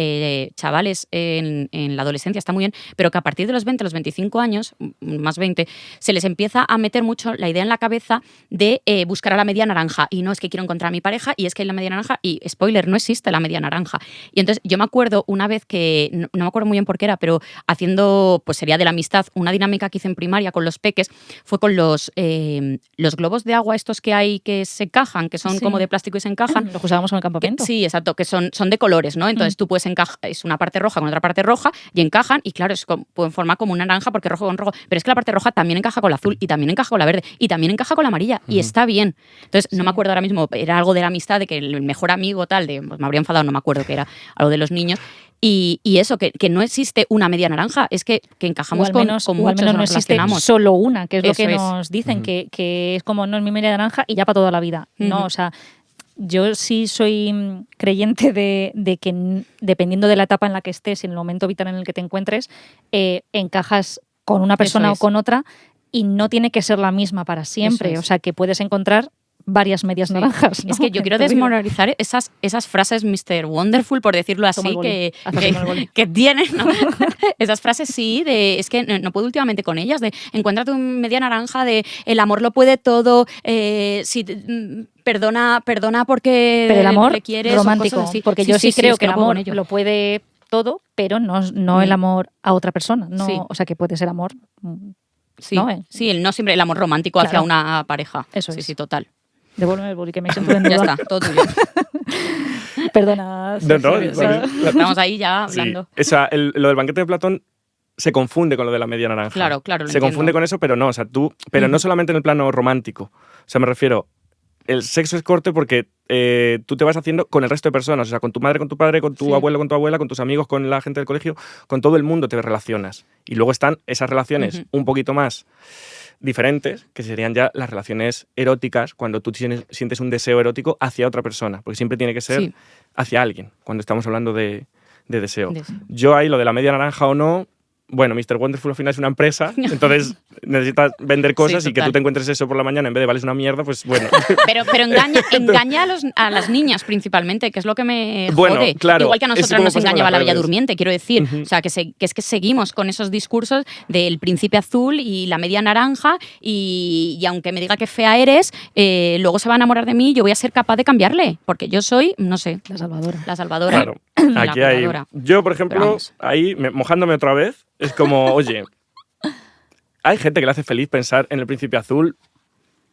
chavales en la adolescencia está muy bien, pero que a partir de los 20, los 25 años, más 20, se les empieza a meter mucho la idea en la cabeza de buscar a la media naranja. Y no, es que quiero encontrar a mi pareja y es que hay la media naranja y, spoiler, no existe la media naranja. Y entonces yo me acuerdo una vez que, no me acuerdo muy bien por qué era, pero haciendo, pues sería de la amistad, una dinámica que hice en primaria con los peques, fue con los globos de agua estos que hay que se encajan, que son como de plástico y se encajan. Los usábamos en el campamento. Sí, exacto, que son de colores, ¿no? Entonces tú puedes encajar, es una parte roja con otra parte roja y encajan y claro, pueden formar como una naranja porque rojo con rojo, pero es que la parte roja también encaja con la azul y también encaja con la verde y también encaja con la amarilla y está bien. Entonces no me acuerdo ahora mismo, era algo de la amistad, de que el mejor amigo tal, pues me habría enfadado, no me acuerdo que era algo de los niños. Y eso, que no existe una media naranja, es que encajamos con muchos, o al menos no existe solo una, que es lo que nos dicen, que es como, no es mi media naranja y ya para toda la vida. No, o sea, yo sí soy creyente de que dependiendo de la etapa en la que estés y en el momento vital en el que te encuentres, encajas con una persona o con otra y no tiene que ser la misma para siempre. O sea, que puedes encontrar varias medias naranjas, ¿no? Es que yo quiero desmoralizar esas frases Mr. Wonderful, por decirlo así, que tienen, ¿no? Esas frases sí, es que no puedo últimamente con ellas, de encuentra tu media naranja, de el amor lo puede todo, perdona porque pero el amor le quieres, romántico, porque yo sí creo que el amor lo puede todo, pero no el amor a otra persona, no, o sea, que puede ser amor. Sí, ¿no? No siempre el amor romántico hacia una pareja. Eso es. Sí, total. Devuélveme el boli, que me siento en duda. Ya está, todo tuyo. Perdona. Estamos ahí ya hablando. Lo del banquete de Platón se confunde con lo de la media naranja. Claro. Se confunde con eso, pero no. O sea, pero no solamente en el plano romántico. O sea, me refiero, el sexo es corte porque tú te vas haciendo con el resto de personas. O sea, con tu madre, con tu padre, con tu abuelo, con tu abuela, con tus amigos, con la gente del colegio, con todo el mundo te relacionas. Y luego están esas relaciones un poquito más diferentes, que serían ya las relaciones eróticas, cuando tú sientes un deseo erótico hacia otra persona, porque siempre tiene que ser hacia alguien, cuando estamos hablando de deseo. Yo ahí, lo de la media naranja o no, bueno, Mr. Wonderful al final es una empresa, entonces necesitas vender cosas y que tú te encuentres eso por la mañana en vez de vales una mierda, pues bueno. Pero engaña a las niñas principalmente, que es lo que me jode. Bueno, claro, igual que a nosotras nos engañaba la Bella Durmiente, quiero decir. O sea, que es que seguimos con esos discursos del príncipe azul y la media naranja y aunque me diga que fea eres, luego se va a enamorar de mí y yo voy a ser capaz de cambiarle, porque yo soy, no sé, la salvadora. La salvadora. Claro, aquí hay... Yo, por ejemplo, ahí, mojándome otra vez, es como, oye, hay gente que le hace feliz pensar en el príncipe azul,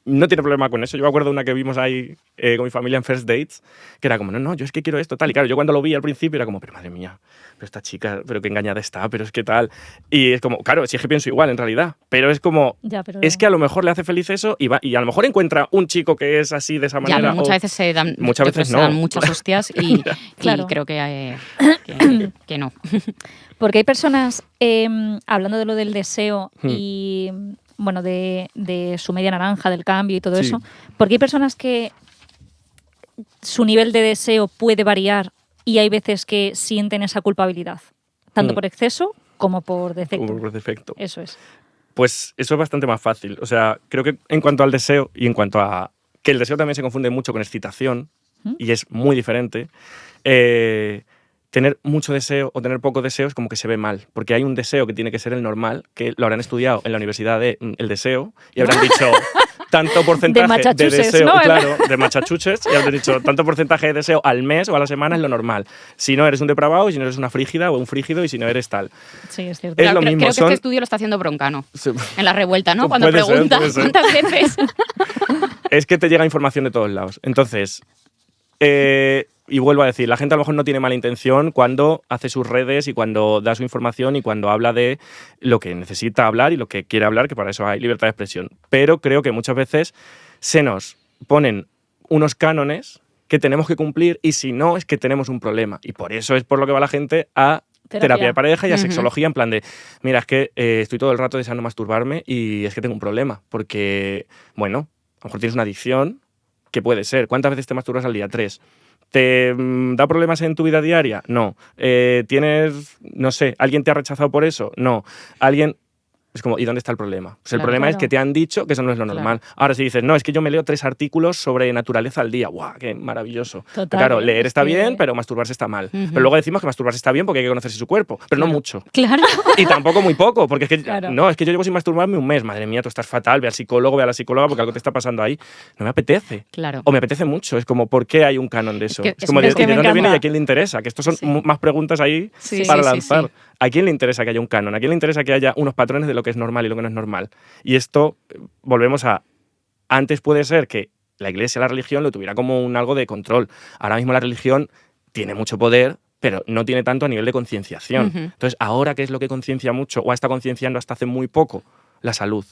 no tiene problema con eso. Yo me acuerdo de una que vimos ahí con mi familia en First Dates, que era como, no, yo es que quiero esto, tal. Y claro, yo cuando lo vi al principio era como, pero madre mía, pero esta chica, pero qué engañada está, pero es que tal. Y es como, claro, si es que pienso igual en realidad, pero es como, es que a lo mejor le hace feliz eso y a lo mejor encuentra un chico que es así, de esa manera. Ya, muchas veces se dan, se dan muchas hostias y creo que no. Porque hay personas, hablando de lo del deseo y bueno, de su media naranja, del cambio y todo eso, porque hay personas que su nivel de deseo puede variar y hay veces que sienten esa culpabilidad, tanto por exceso como por defecto. Como por defecto. Eso es. Pues eso es bastante más fácil. O sea, creo que en cuanto al deseo y en cuanto a que el deseo también se confunde mucho con excitación y es muy diferente, tener mucho deseo o tener poco deseo es como que se ve mal, porque hay un deseo que tiene que ser el normal, que lo habrán estudiado en la universidad del deseo y habrán dicho, tanto porcentaje de machachuches, deseo, ¿no? claro, de machachuches, ya os he dicho, tanto porcentaje de deseo al mes o a la semana es lo normal. Si no eres un depravado, y si no eres una frígida o un frígido, y si no eres tal. Sí, es cierto. Es Claro, lo creo mismo, que son- este estudio lo está haciendo Broncano. Sí. En la revuelta, ¿no? Puede Cuando ser, pregunta puede ser. cuántas veces. Es que te llega información de todos lados. Entonces, y vuelvo a decir, la gente a lo mejor no tiene mala intención cuando hace sus redes y cuando da su información y cuando habla de lo que necesita hablar y lo que quiere hablar, que para eso hay libertad de expresión. Pero creo que muchas veces se nos ponen unos cánones que tenemos que cumplir y si no es que tenemos un problema. Y por eso es por lo que va la gente a terapia de pareja y a Ujú. sexología en plan de, mira, es que estoy todo el rato deseando masturbarme y es que tengo un problema. Porque, bueno, a lo mejor tienes una adicción, que puede ser. ¿Cuántas veces te masturbas al día? 3. ¿Te da problemas en tu vida diaria? No. ¿Tienes, no sé, alguien te ha rechazado por eso? No. ¿Alguien...? Es como, ¿y dónde está el problema? Pues el Claro, problema es claro. que te han dicho que eso no es lo normal. Ahora si dices, no, es que yo me leo 3 artículos sobre naturaleza al día. ¡Guau! ¡Qué maravilloso! Total, Claro, ¿eh? leer Es está que- bien, pero masturbarse está mal. Ujú. Pero luego decimos que masturbarse está bien porque hay que conocerse su cuerpo, pero no Claro. mucho. Claro. Y tampoco muy poco, porque es que, Claro. no, es que yo llevo sin masturbarme un mes. Madre mía, tú estás fatal, ve al psicólogo, ve a la psicóloga porque algo te está pasando ahí. No me apetece. Claro. O me apetece mucho. Es como, ¿por qué hay un canon de eso? que Es es como, muy ¿de, que y de me dónde viene y encanta. a quién le interesa? Que estos son Sí. más preguntas ahí Sí, para sí, sí, lanzar. sí. ¿A quién le interesa que haya un canon? ¿A quién le interesa que haya unos patrones de lo que es normal y lo que no es normal? Y esto, volvemos a... Antes puede ser que la iglesia, la religión, lo tuviera como un algo de control. Ahora mismo la religión tiene mucho poder, pero no tiene tanto a nivel de concienciación. Ujú. Entonces, ahora, ¿qué es lo que conciencia mucho o está concienciando hasta hace muy poco? La salud.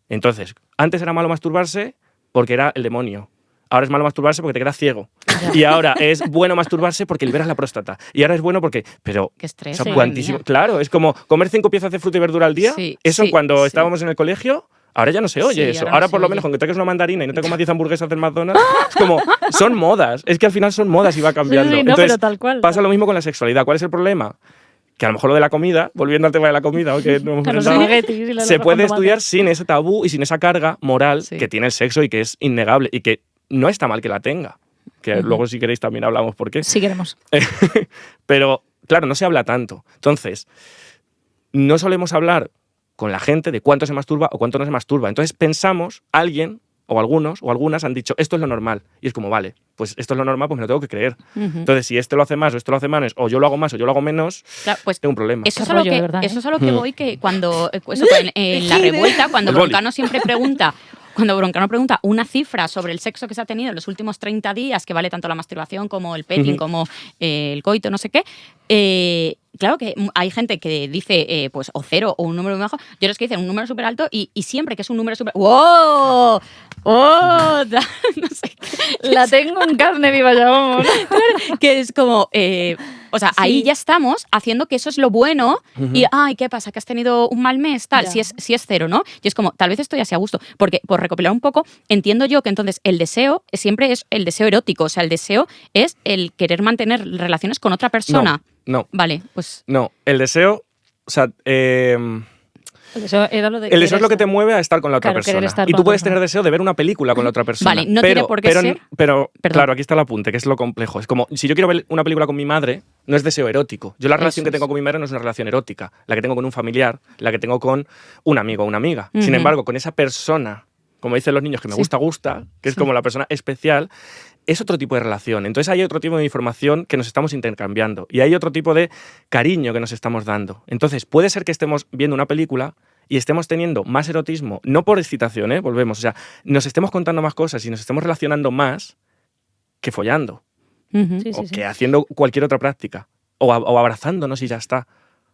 Entonces, antes era malo masturbarse porque era el demonio. Ahora es malo masturbarse porque te quedas ciego. Ya. Y ahora es bueno masturbarse porque liberas la próstata. Y ahora es bueno porque... Pero, Qué estrés. o sea, Sí. cuantísimo... madre mía. Claro, es como comer 5 piezas de fruta y verdura al día. Sí, Eso sí, cuando sí. estábamos en el colegio... Ahora ya no se oye Sí, eso. ahora no Ahora se por lo oye. menos con que te toques una mandarina y no te comas 10 hamburguesas del McDonald's, es como, son modas. Es que al final son modas y va cambiando. Sí, no, Entonces, pero tal cual. pasa lo mismo con la sexualidad. ¿Cuál es el problema? Que a lo mejor lo de la comida, volviendo al tema de la comida, ¿o? Que no hemos A los presentado, espaguetis y la se loca puede con tomate. estudiar sin ese tabú y sin esa carga moral Sí. que tiene el sexo y que es innegable y que no está mal que la tenga. Que Ujú. luego, si queréis, también hablamos por qué. Sí queremos. Pero, claro, no se habla tanto. Entonces, no solemos hablar con la gente de cuánto se masturba o cuánto no se masturba. Entonces, pensamos, alguien o algunos o algunas han dicho, esto es lo normal. Y es como, vale, pues esto es lo normal, pues me lo tengo que creer. Ujú. Entonces, si este lo hace más o este lo hace menos, o yo lo hago más o yo lo hago menos, Claro, pues tengo un problema. eso es, Qué a lo rollo, que, de verdad, eso ¿eh? es a lo que Mm. voy, que cuando en la revuelta, cuando El boli. Broncano siempre pregunta, cuando Broncano pregunta una cifra sobre el sexo que se ha tenido en los últimos 30 días, que vale tanto la masturbación como el petting, Ujú. como el coito, no sé qué, claro que hay gente que dice pues o 0 o un número muy bajo, y otros que dicen un número súper alto y siempre que es un número súper... ¡Wow! ¡Oh! No sé qué. La tengo en carne viva ya, vamos. Que es como, o sea, ahí Sí. ya estamos haciendo que eso es lo bueno y, ay, ¿qué pasa? ¿Que has tenido un mal mes? Tal, Ya. si es 0, ¿no? Y es como, tal vez estoy así a gusto. Porque, por recopilar un poco, entiendo yo que entonces el deseo siempre es el deseo erótico. O sea, el deseo es el querer mantener relaciones con otra persona. No, Vale, pues... no. El deseo, o sea, Eso era lo de el deseo es lo que querer te mueve a estar con la otra Claro, querer persona. estar Y con tú la puedes persona. tener deseo de ver una película con la otra persona. Vale, no tiene por qué ser- Pero, Perdón. claro, aquí está el apunte, que es lo complejo. Es como, si yo quiero ver una película con mi madre, no es deseo erótico. Yo la relación Eso que tengo es. con mi madre no es una relación erótica. La que tengo con un familiar, la que tengo con un amigo o una amiga. Sin Ujú. embargo, con esa persona, como dicen los niños, que me Sí. gusta, que es como la persona especial, es otro tipo de relación. Entonces hay otro tipo de información que nos estamos intercambiando y hay otro tipo de cariño que nos estamos dando. Entonces puede ser que estemos viendo una película y estemos teniendo más erotismo, no por excitación, volvemos, o sea, nos estemos contando más cosas y nos estemos relacionando más que follando Ujú. Sí, o sí, que sí. haciendo cualquier otra práctica o abrazándonos y ya está.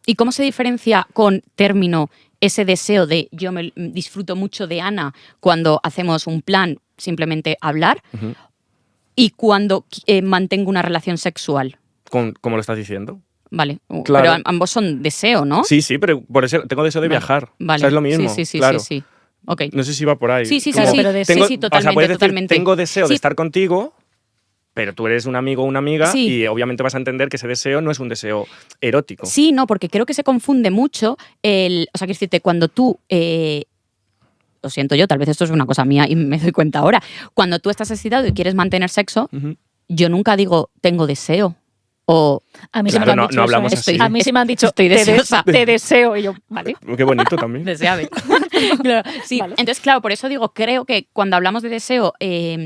¿Y cómo se diferencia con término ese deseo de yo me disfruto mucho de Ana cuando hacemos un plan, simplemente hablar, Ujú. y cuando mantengo una relación sexual? Como lo estás diciendo. Vale, Claro. pero ambos son deseo, ¿no? Sí, sí, pero por eso tengo deseo de Vale, viajar. Vale. O sea, es lo mismo. Sí, sí, sí, claro. sí, sí. Ok. No sé si va por ahí. Sí, sí, sí, Claro, sí. pero de- Sí, Tengo, sí, o sea, totalmente, puedes decir, totalmente. tengo deseo Sí. de estar contigo, pero tú eres un amigo o una amiga Sí. y obviamente vas a entender que ese deseo no es un deseo erótico. Sí, no, porque creo que se confunde mucho o sea, quiero decirte, cuando tú, lo siento yo, tal vez esto es una cosa mía y me doy cuenta ahora, cuando tú estás excitado y quieres mantener sexo, Ujú. yo nunca digo tengo deseo. O A mí sí me Claro, lo han no dicho. hablamos eso, ¿eh? así. A mí sí me han dicho, Estoy deseosa. te deseo. Y yo, vale. Qué bonito también. deseable. Claro, sí, Vale. entonces, claro, por eso digo, creo que cuando hablamos de deseo,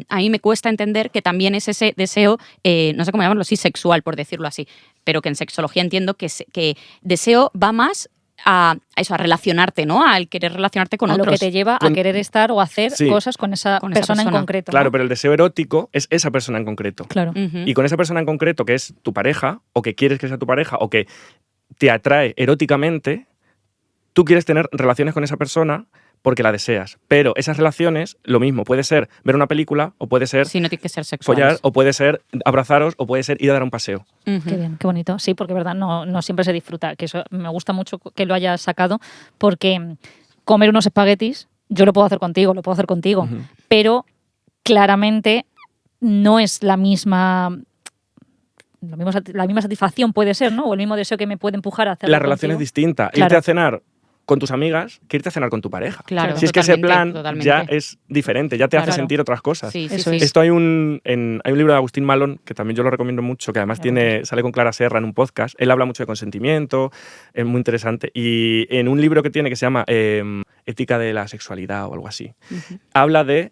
a mí me cuesta entender que también es ese deseo, no sé cómo llamarlo, sí, sexual, por decirlo así, pero que en sexología entiendo que deseo va más a eso, a relacionarte, ¿no? Al querer relacionarte con A lo otros. que te lleva a Con- querer estar o hacer Sí. cosas con esa Con esa persona en persona. concreto. Claro, ¿no? pero el deseo erótico es esa persona en concreto. Claro. Ujú. Y con esa persona en concreto, que es tu pareja, o que quieres que sea tu pareja, o que te atrae eróticamente, tú quieres tener relaciones con esa persona porque la deseas. Pero esas relaciones, lo mismo, puede ser ver una película, o puede ser Sí, no tiene que ser sexual. follar, o puede ser abrazaros, o puede ser ir a dar un paseo. Qué bien, qué bonito. Sí, porque verdad, no siempre se disfruta. Que eso me gusta mucho que lo hayas sacado, porque comer unos espaguetis, yo lo puedo hacer contigo, lo puedo hacer contigo, Ujú. pero claramente no es la misma satisfacción puede ser, ¿no? O el mismo deseo que me puede empujar a hacer. La relación es distinta. Claro. Irte a cenar con tus amigas que irte a cenar con tu pareja. Claro, Si es que ese plan totalmente. ya es diferente, ya te hace Claro. sentir otras cosas. Sí, sí, Eso sí. es. Esto hay un libro de Agustín Malón, que también yo lo recomiendo mucho, que además sale con Clara Serra en un podcast. Él habla mucho de consentimiento, es muy interesante. Y en un libro que tiene que se llama Ética de la sexualidad o algo así, Ujú. habla de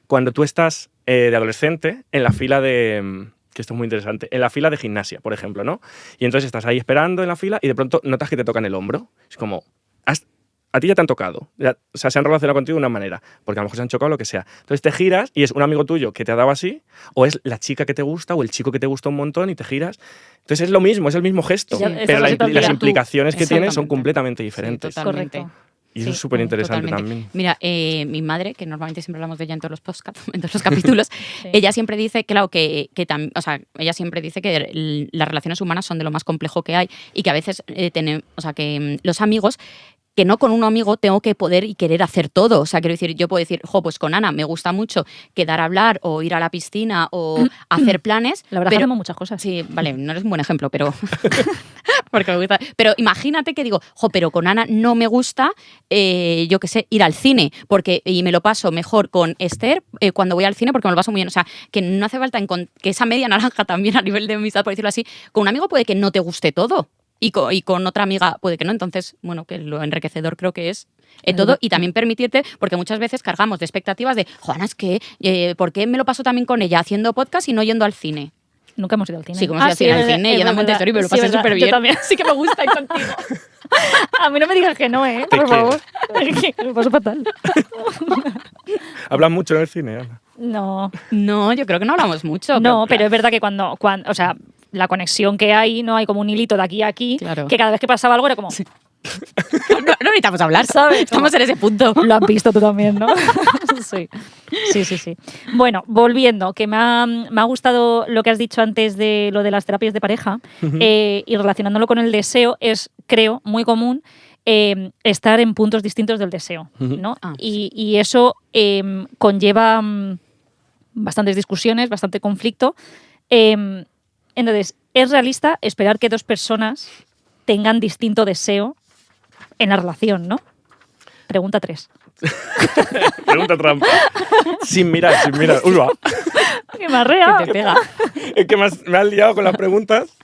cuando tú estás de adolescente en la fila de... que esto es muy interesante, en la fila de gimnasia, por ejemplo, ¿no? Y entonces estás ahí esperando en la fila y de pronto notas que te tocan el hombro. Es como, a ti ya te han tocado, o sea, se han relacionado contigo de una manera, porque a lo mejor se han chocado, lo que sea. Entonces te giras y es un amigo tuyo que te ha dado así, o es la chica que te gusta, o el chico que te gusta un montón y te giras. Entonces es lo mismo, es el mismo gesto, Sí, pero estás así las tú. implicaciones que tiene son Exactamente. completamente Sí, diferentes. totalmente. Correcto. Y eso Sí, es súper interesante Totalmente. también. Mira, mi madre, que normalmente siempre hablamos de ella en todos los podcasts, en todos los capítulos, Sí. ella siempre dice, claro, o sea, ella siempre dice que las relaciones humanas son de lo más complejo que hay y que a veces o sea, que los amigos, que no con un amigo tengo que poder y querer hacer todo. O sea, quiero decir, yo puedo decir, pues con Ana me gusta mucho quedar a hablar o ir a la piscina o hacer planes. La verdad pero, que hacemos muchas cosas. Sí, vale, no eres un buen ejemplo, pero... porque me gusta. Pero imagínate que digo, pero con Ana no me gusta, yo qué sé, ir al cine, y me lo paso mejor con Esther cuando voy al cine porque me lo paso muy bien. O sea, que no hace falta que esa media naranja también a nivel de amistad, por decirlo así, con un amigo puede que no te guste todo. Y con otra amiga puede que no. Entonces, bueno, que lo enriquecedor creo que es todo, y también permitirte, porque muchas veces cargamos de expectativas de, Ana, es que, ¿por qué me lo paso también con ella haciendo podcast y no yendo al cine? Nunca hemos ido al cine. Sí, como al cine, yendo a Montessori, pero lo pasé súper bien. Yo también. Sí que me gusta ir contigo. A mí no me digas que no, ¿eh? Te Por quiero. favor. Me paso fatal. Hablas mucho en el cine, Ana. No. No, yo creo que no hablamos mucho. No, pero es verdad que cuando, o sea, la conexión que hay, no hay como un hilito de aquí a aquí, Claro. que cada vez que pasaba algo era como, no necesitamos hablar, ¿sabes? Estamos en ese punto. lo has visto tú también, ¿no? Sí. Sí. Bueno, volviendo, que me ha gustado lo que has dicho antes de lo de las terapias de pareja y relacionándolo con el deseo, es, creo, muy común estar en puntos distintos del deseo, ¿no? Ah, Y eso conlleva bastantes discusiones, bastante conflicto. Entonces, ¿es realista esperar que dos personas tengan distinto deseo en la relación, no? Pregunta 3. Pregunta trampa. Sin mirar. Uy, va. ¡Qué marrea! Que te pega. Es que me has liado con las preguntas.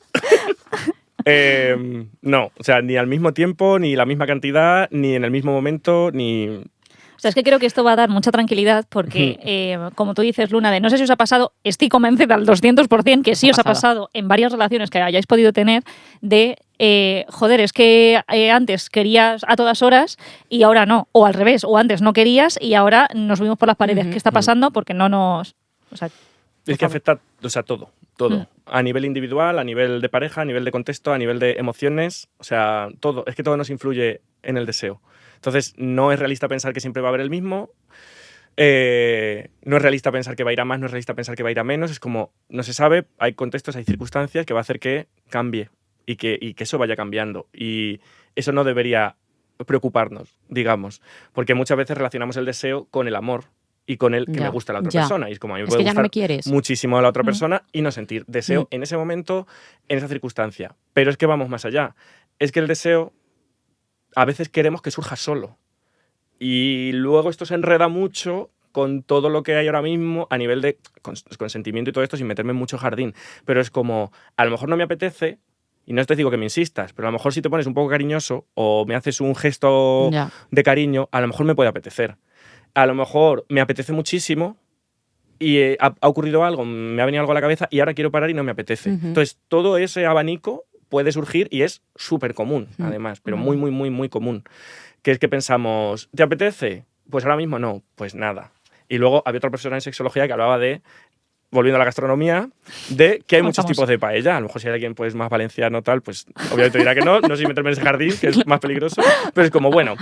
No, o sea, ni al mismo tiempo, ni la misma cantidad, ni en el mismo momento, ni... O sea, es que creo que esto va a dar mucha tranquilidad porque, como tú dices, Luna, de no sé si os ha pasado, estoy convencida al 200% que sí os ha pasado en varias relaciones que hayáis podido tener de, joder, es que antes querías a todas horas y ahora no. O al revés, o antes no querías y ahora nos subimos por las paredes. ¿Qué está pasando? Porque no nos... O sea, Es que afecta, o sea, todo. A nivel individual, a nivel de pareja, a nivel de contexto, a nivel de emociones, o sea, todo. Es que todo nos influye en el deseo. Entonces, no es realista pensar que siempre va a haber el mismo. No es realista pensar que va a ir a más, no es realista pensar que va a ir a menos. Es como, no se sabe, hay contextos, hay circunstancias que va a hacer que cambie y que eso vaya cambiando. Y eso no debería preocuparnos, digamos, porque muchas veces relacionamos el deseo con el amor y con el que me gusta la otra persona. Y es como a mí me Es puede que ya no gustar me quieres. muchísimo a la otra persona y no sentir deseo en ese momento, en esa circunstancia. Pero es que vamos más allá. Es que el deseo a veces queremos que surja solo. Y luego esto se enreda mucho con todo lo que hay ahora mismo a nivel de consentimiento y todo esto sin meterme en mucho jardín. Pero es como, a lo mejor no me apetece, y no te digo que me insistas, pero a lo mejor si te pones un poco cariñoso o me haces un gesto de cariño, a lo mejor me puede apetecer. A lo mejor me apetece muchísimo y ha ocurrido algo, me ha venido algo a la cabeza y ahora quiero parar y no me apetece. Entonces, todo ese abanico puede surgir y es súper común, además, pero muy, muy, muy, muy común. Que es que pensamos, ¿te apetece? Pues ahora mismo no, pues nada. Y luego había otra persona en sexología que hablaba de, volviendo a la gastronomía, de que hay muchos tipos de paella. A lo mejor si hay alguien pues, más valenciano tal, pues obviamente dirá que no sé si meterme en ese jardín, que es más peligroso, pero es como, bueno,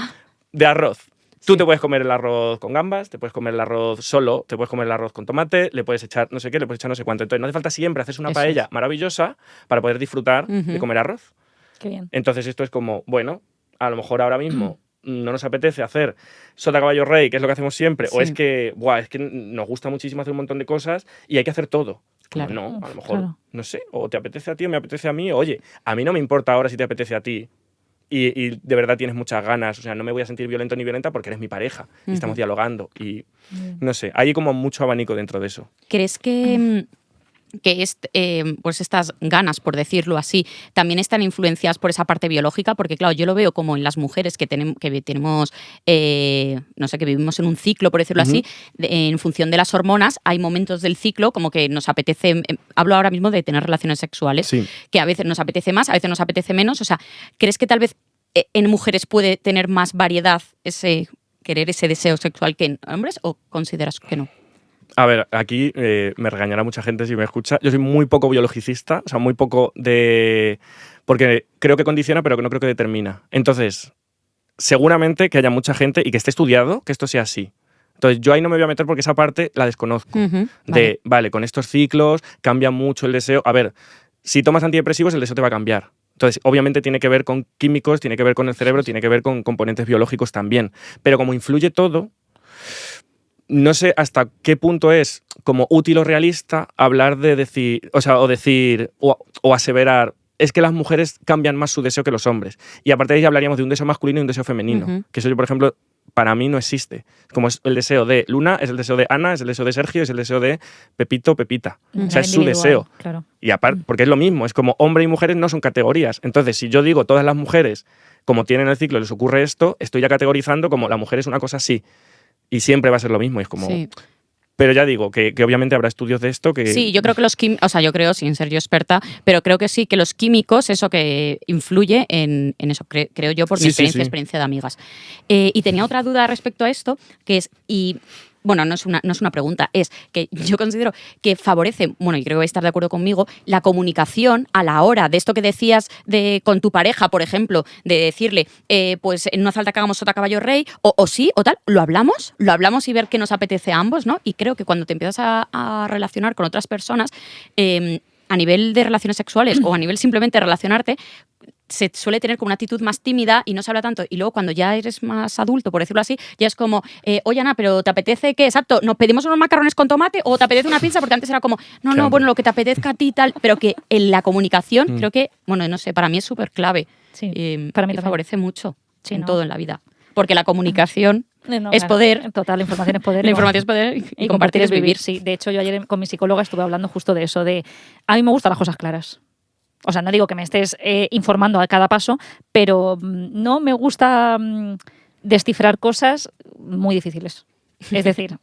de arroz. Tú te puedes comer el arroz con gambas, te puedes comer el arroz solo, te puedes comer el arroz con tomate, le puedes echar no sé qué, le puedes echar no sé cuánto. Entonces no hace falta siempre hacerse una paella maravillosa para poder disfrutar de comer arroz. Qué bien. Entonces esto es como, bueno, a lo mejor ahora mismo no nos apetece hacer sota caballo rey, que es lo que hacemos siempre, o es que nos gusta muchísimo hacer un montón de cosas y hay que hacer todo. Claro. No, a lo mejor, no sé, o te apetece a ti o me apetece a mí, oye, a mí no me importa ahora si te apetece a ti y de verdad tienes muchas ganas, o sea, no me voy a sentir violento ni violenta porque eres mi pareja y estamos dialogando y no sé, hay como mucho abanico dentro de eso. ¿Crees que pues estas ganas, por decirlo así, también están influenciadas por esa parte biológica? Porque claro, yo lo veo como en las mujeres que tenemos no sé, que vivimos en un ciclo, por decirlo así, en función de las hormonas, hay momentos del ciclo como que nos apetece, hablo ahora mismo de tener relaciones sexuales, que a veces nos apetece más, a veces nos apetece menos, o sea, ¿crees que tal vez en mujeres puede tener más variedad ese querer, ese deseo sexual que en hombres, o consideras que no? A ver, aquí me regañará mucha gente si me escucha. Yo soy muy poco biologicista, o sea, muy poco de... Porque creo que condiciona, pero que no creo que determina. Entonces, seguramente que haya mucha gente y que esté estudiado que esto sea así. Entonces, yo ahí no me voy a meter porque esa parte la desconozco. Vale, con estos ciclos cambia mucho el deseo. A ver, si tomas antidepresivos, el deseo te va a cambiar. Entonces, obviamente tiene que ver con químicos, tiene que ver con el cerebro, tiene que ver con componentes biológicos también. Pero como influye todo... No sé hasta qué punto es como útil o realista hablar de decir, o aseverar, es que las mujeres cambian más su deseo que los hombres. Y aparte de ahí hablaríamos de un deseo masculino y un deseo femenino. Que eso yo, por ejemplo, para mí no existe. Como es el deseo de Luna, es el deseo de Ana, es el deseo de Sergio, es el deseo de Pepito, Pepita. O sea, es su deseo. Claro. Y aparte, porque es lo mismo, es como hombre y mujeres no son categorías. Entonces, si yo digo todas las mujeres, como tienen el ciclo, les ocurre esto, estoy ya categorizando como la mujer es una cosa así. Y siempre va a ser lo mismo, es como... Sí. Pero ya digo, que obviamente habrá estudios de esto que... Sí, yo creo que yo creo, sin ser yo experta, pero creo que sí, que los químicos, eso que influye en eso, creo yo, por mi experiencia de amigas. Y tenía otra duda respecto a esto, que es... Bueno, no es una pregunta, es que yo considero que favorece, bueno, y creo que vais a estar de acuerdo conmigo, la comunicación a la hora de esto que decías con tu pareja, por ejemplo, de decirle, pues no hace falta que hagamos sota caballo rey, o sí, o tal, lo hablamos y ver qué nos apetece a ambos, ¿no? Y creo que cuando te empiezas a relacionar con otras personas, a nivel de relaciones sexuales o a nivel simplemente de relacionarte, se suele tener como una actitud más tímida y no se habla tanto. Y luego cuando ya eres más adulto, por decirlo así, ya es como, oye Ana, pero ¿te apetece qué? Exacto, ¿nos pedimos unos macarrones con tomate o te apetece una pizza? Porque antes era como, no, bueno, lo que te apetezca a ti tal. Pero que en la comunicación creo que, bueno, no sé, para mí es súper clave. Sí, para mí me favorece mucho en todo en la vida. Porque la comunicación es poder. Total, la información es poder. La información es poder y compartir es vivir. Sí, de hecho yo ayer con mi psicóloga estuve hablando justo de eso, de a mí me gustan las cosas claras. O sea, no digo que me estés informando a cada paso, pero no me gusta descifrar cosas muy difíciles. Es decir,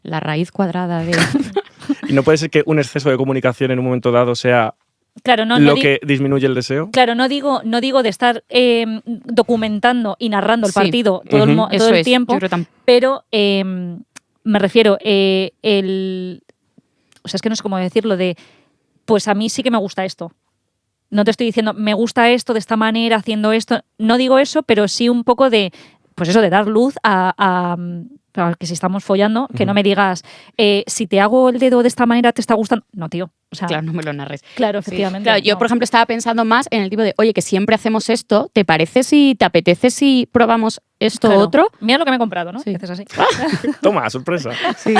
la raíz cuadrada de... ¿Y no puede ser que un exceso de comunicación en un momento dado sea lo que disminuye el deseo? Claro, no digo de estar documentando y narrando el partido todo el tiempo, pero me refiero, o sea, es que no sé cómo decirlo, de pues a mí sí que me gusta esto. No te estoy diciendo, me gusta esto de esta manera, haciendo esto. No digo eso, pero sí un poco de, pues eso, de dar luz a que si estamos follando, que no me digas, si te hago el dedo de esta manera, ¿te está gustando? No, tío. O sea, claro, no me lo narres. Claro, efectivamente. Claro, yo, por ejemplo, estaba pensando más en el tipo de, oye, que siempre hacemos esto, ¿te parece si te apetece si probamos esto otro? Mira lo que me he comprado, ¿no? Sí. Haces así. Toma, sorpresa. Sí,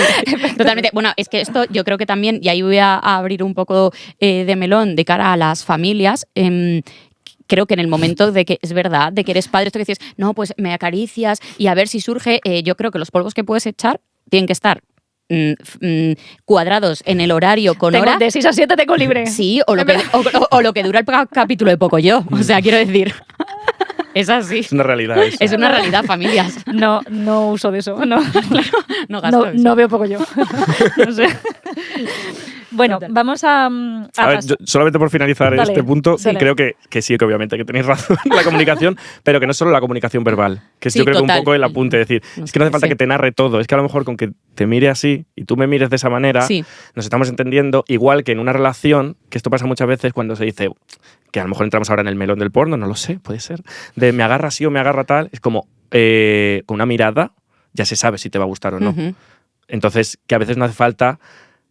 totalmente. Bueno, es que esto yo creo que también, y ahí voy a abrir un poco de melón de cara a las familias, creo que en el momento de que es verdad, de que eres padre, esto que dices, no, pues me acaricias y a ver si surge, yo creo que los polvos que puedes echar tienen que estar cuadrados en el horario con hora. De 6 a 7 tengo libre. Sí, o lo que dura el capítulo de Pocoyo. O sea, quiero decir, es así. Es una realidad eso. Es una realidad, familias. No uso de eso. No gasto eso. No veo poco yo. No sé. Bueno, vamos a ver, solamente por finalizar Dale, este punto, dale. creo que sí, que obviamente que tenéis razón en la comunicación, pero que no solo la comunicación verbal, que es Sí, yo creo que total. un poco el apunte, es decir, es que no hace falta que te narre todo, es que a lo mejor con que te mire así y tú me mires de esa manera, Sí. nos estamos entendiendo, igual que en una relación, que esto pasa muchas veces cuando se dice, que a lo mejor entramos ahora en el melón del porno, no lo sé, puede ser, de me agarra así o me agarra tal, es como con una mirada ya se sabe si te va a gustar o no. Ujú. Entonces, que a veces no hace falta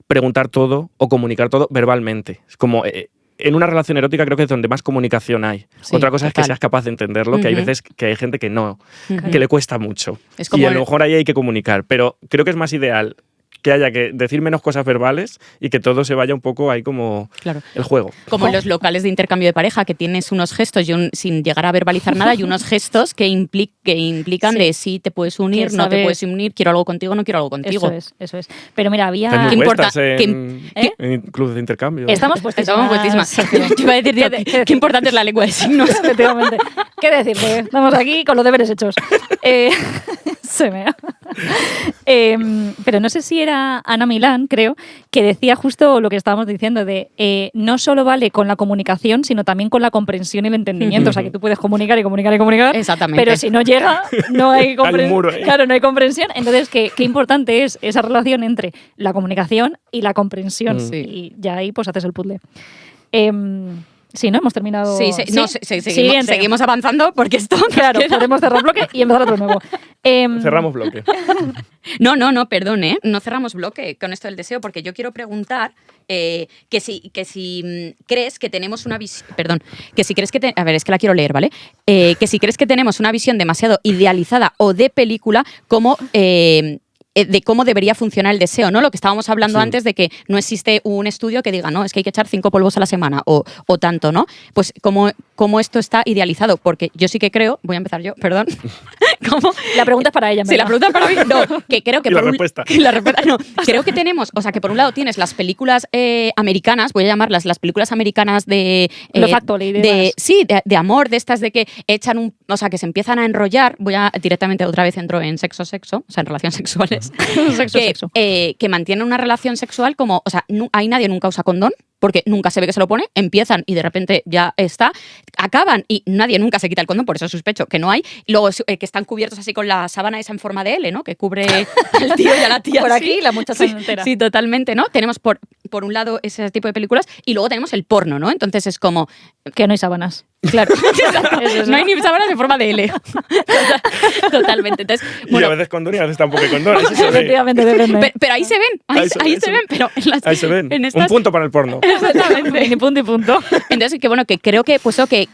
preguntar todo o comunicar todo verbalmente. Es como en una relación erótica creo que es donde más comunicación hay. Sí, Otra cosa es que total. seas capaz de entenderlo, que hay Ujú. veces que hay gente que no, Ujú. que le cuesta mucho. Es como Y a lo mejor ahí hay que comunicar, pero creo que es más ideal que haya que decir menos cosas verbales y que todo se vaya un poco ahí como Claro. el juego. Como en los locales de intercambio de pareja, que tienes unos gestos sin llegar a verbalizar nada y unos gestos que implican Sí. de si te puedes unir, Que no te sabes- puedes unir, quiero algo contigo, no quiero algo contigo. Eso es. Pero mira, había... Estáis ¿Qué muy importa? puestas en, ¿Eh? en clubes de intercambio. Estamos puestísimas. Estamos puestísimas. Yo iba a decir, tío, qué importante es la lengua de signos. Efectivamente. ¿Qué decirle? Estamos aquí con los deberes hechos. Se me ha. Pero no sé si era Ana Milán, creo, que decía justo lo que estábamos diciendo de no solo vale con la comunicación, sino también con la comprensión y el entendimiento. O sea, que tú puedes comunicar y comunicar y comunicar, Exactamente. pero si no llega, no hay comprensión. muro ahí. Claro, no hay comprensión. Entonces, qué importante es esa relación entre la comunicación y la comprensión. Sí. Y ya ahí pues haces el puzzle. Sí, ¿no? Hemos terminado. Sí, no, Siguiente. seguimos avanzando porque esto nos Claro, queda- podemos cerrar bloque y empezar otro nuevo. Cerramos bloque. No, perdón, no cerramos bloque con esto del deseo, porque yo quiero preguntar que si crees que tenemos una visión, perdón, que si crees que, a ver, es que la quiero leer, ¿vale? Que si crees que tenemos una visión demasiado idealizada o de película como de cómo debería funcionar el deseo, ¿no? Lo que estábamos hablando Sí. antes de que no existe un estudio que diga, no, es que hay que echar 5 polvos a la semana o tanto, ¿no? Pues cómo esto está idealizado, porque yo sí que creo, voy a empezar yo, perdón, ¿cómo? La pregunta es para ella, en Sí, la verdad. pregunta para mí, no, que creo que Y la por un- respuesta. que la respuesta, no, creo que tenemos, o sea, que por un lado tienes las películas americanas, voy a llamarlas las películas americanas de Love Actually y demás. sí, de amor, de estas de que echan o sea, que se empiezan a enrollar, voy a directamente otra vez entro en sexo, o sea, en relaciones sexuales, Sexo. que mantienen una relación sexual como, o sea, ahí nadie nunca usa condón, porque nunca se ve que se lo pone, empiezan y de repente ya está, acaban y nadie nunca se quita el condón, por eso sospecho que no hay, y luego que están cubiertos así con la sábana esa en forma de L, ¿no? Que cubre al tío y a la tía. Por así. aquí la muchacha Sí, entera. sí, totalmente, ¿no? Tenemos por un lado ese tipo de películas y luego tenemos el porno, ¿no? Entonces es como, Que no hay sábanas. claro, Es eso. no hay ni sábanas en forma de L. Totalmente. Entonces, Y a bueno, veces con don y a veces tampoco con don. Eso se ve. Efectivamente, depende. pero ahí se ven, ahí se ven, pero en las, Ahí se ven. en Un estas, punto para el porno. exactamente. Ni punto y punto. Entonces, que bueno, que creo que pues eso, que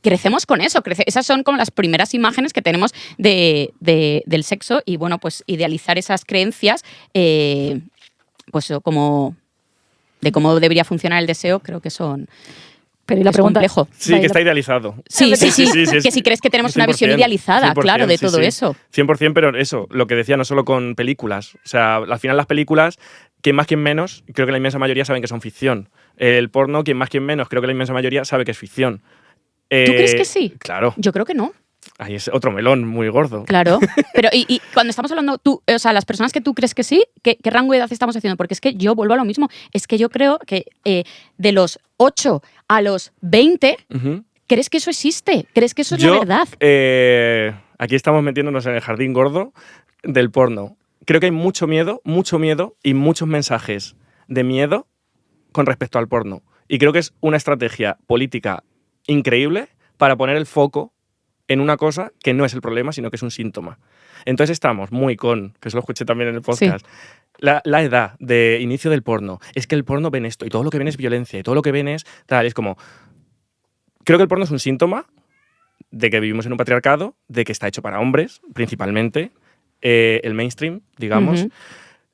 crecemos con eso. Esas son como las primeras imágenes que tenemos del sexo y bueno, pues idealizar esas creencias, pues eso, como de cómo debería funcionar el deseo, creo que son... Pero y la es pregunta. complejo. Sí, que está idealizado. Sí, es que si crees que tenemos una visión 100%, idealizada, 100%, claro, de sí, todo sí. eso. 100%, pero eso, lo que decía, no solo con películas. O sea, al final las películas, quien más, quien menos, creo que la inmensa mayoría saben que son ficción. El porno, quien más, quien menos, creo que la inmensa mayoría sabe que es ficción. ¿Tú crees que sí? Claro. Yo creo que no. Ahí es otro melón muy gordo. Claro, pero y cuando estamos hablando tú, o sea, las personas que tú crees que sí, ¿qué rango de edad estamos haciendo? Porque es que yo vuelvo a lo mismo, es que yo creo que de los 8 a los 20, Ujú. ¿crees que eso existe? ¿Crees que eso es la verdad? Aquí estamos metiéndonos en el jardín gordo del porno. Creo que hay mucho miedo y muchos mensajes de miedo con respecto al porno. Y creo que es una estrategia política increíble para poner el foco en una cosa que no es el problema, sino que es un síntoma. Entonces estamos muy con, que eso lo escuché también en el podcast, la edad de inicio del porno. Es que el porno ven esto y todo lo que ven es violencia y todo lo que ven es tal. Es como... Creo que el porno es un síntoma de que vivimos en un patriarcado, de que está hecho para hombres, principalmente, el mainstream, digamos. Ujú.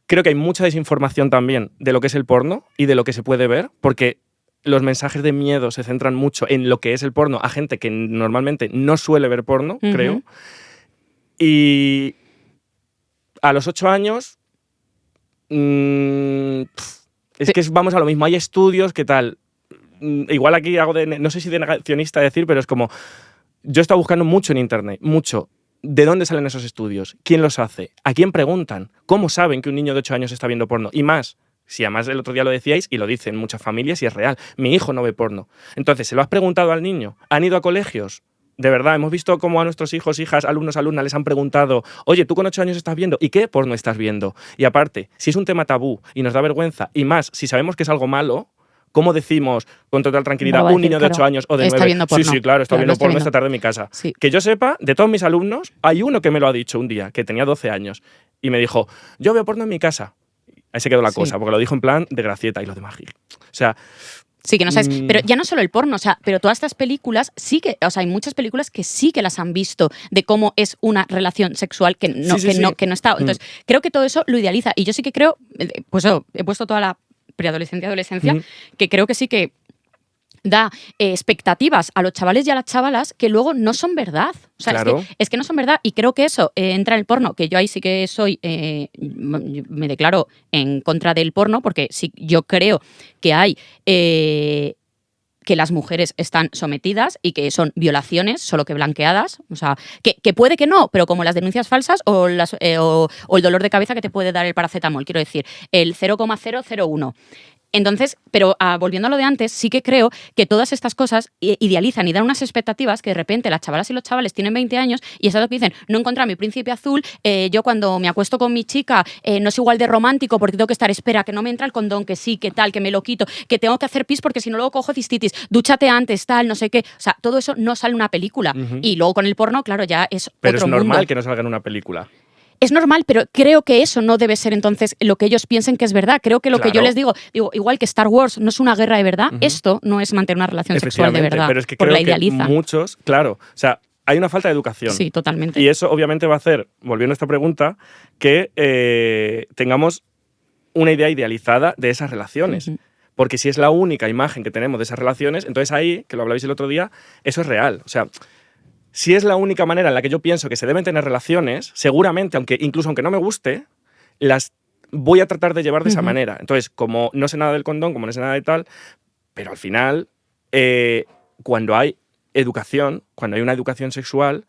Creo que hay mucha desinformación también de lo que es el porno y de lo que se puede ver, porque los mensajes de miedo se centran mucho en lo que es el porno a gente que normalmente no suele ver porno, Ujú. creo. Y a los 8 años, es que vamos a lo mismo. Hay estudios que tal. Igual aquí hago no sé si de negacionista decir, pero es como, yo he estado buscando mucho en internet, mucho. ¿De dónde salen esos estudios? ¿Quién los hace? ¿A quién preguntan? ¿Cómo saben que un niño de 8 años está viendo porno? Y más, si además el otro día lo decíais y lo dicen muchas familias y es real, mi hijo no ve porno. Entonces, ¿se lo has preguntado al niño? ¿Han ido a colegios? De verdad, hemos visto cómo a nuestros hijos, hijas, alumnos, alumnas les han preguntado, oye, ¿tú con 8 años estás viendo? ¿Y qué porno estás viendo? Y aparte, si es un tema tabú y nos da vergüenza, y más, si sabemos que es algo malo, ¿cómo decimos con total tranquilidad No, un niño de 8 años o de 9? Está viendo porno. Sí, claro, está Claro, viendo está porno viendo. esta tarde en mi casa. Sí. Que yo sepa, de todos mis alumnos, hay uno que me lo ha dicho un día, que tenía 12 años, y me dijo, yo veo porno en mi casa. Ahí se quedó la Sí. cosa, porque lo dijo en plan de gracieta y lo demás. O sea, Sí, que no sabes. Pero ya no solo el porno, o sea, pero todas estas películas sí que, o sea, hay muchas películas que sí que las han visto de cómo es una relación sexual que no, Sí, sí, sí. que no está. Entonces, creo que todo eso lo idealiza. Y yo sí que creo, pues he puesto toda la preadolescencia, adolescencia, que creo que sí que da expectativas a los chavales y a las chavalas que luego no son verdad. O sea, Claro. es que no son verdad. Y creo que eso entra en el porno, que yo ahí sí que soy, me declaro en contra del porno, porque sí, yo creo que hay que las mujeres están sometidas y que son violaciones, solo que blanqueadas. O sea, que puede que no, pero como las denuncias falsas o el dolor de cabeza que te puede dar el paracetamol, quiero decir, el 0,001. Entonces, pero volviendo a lo de antes, sí que creo que todas estas cosas idealizan y dan unas expectativas que de repente las chavalas y los chavales tienen 20 años y es lo que dicen, no encontrar a mi príncipe azul, yo cuando me acuesto con mi chica no es igual de romántico porque tengo que estar, espera, que no me entra el condón, que sí, que tal, que me lo quito, que tengo que hacer pis porque si no luego cojo cistitis, dúchate antes, tal, no sé qué. O sea, todo eso no sale en una película. Y luego con el porno, claro, ya es pero otro es normal mundo. que no salga en una película. Es normal, pero creo que eso no debe ser entonces lo que ellos piensen que es verdad. Creo que lo que yo Claro. les digo, igual que Star Wars no es una guerra de verdad, esto no es mantener una relación sexual de Efectivamente, verdad. pero es que porque creo la que idealizan. muchos, claro, o sea, hay una falta de educación. Sí, totalmente. Y eso obviamente va a hacer, volviendo a esta pregunta, que tengamos una idea idealizada de esas relaciones. Porque si es la única imagen que tenemos de esas relaciones, entonces ahí, que lo hablabais el otro día, eso es real. O sea, si es la única manera en la que yo pienso que se deben tener relaciones, seguramente, incluso aunque no me guste, las voy a tratar de llevar de esa manera. Entonces, como no sé nada del condón, como no sé nada de tal, pero al final, cuando hay educación, cuando hay una educación sexual,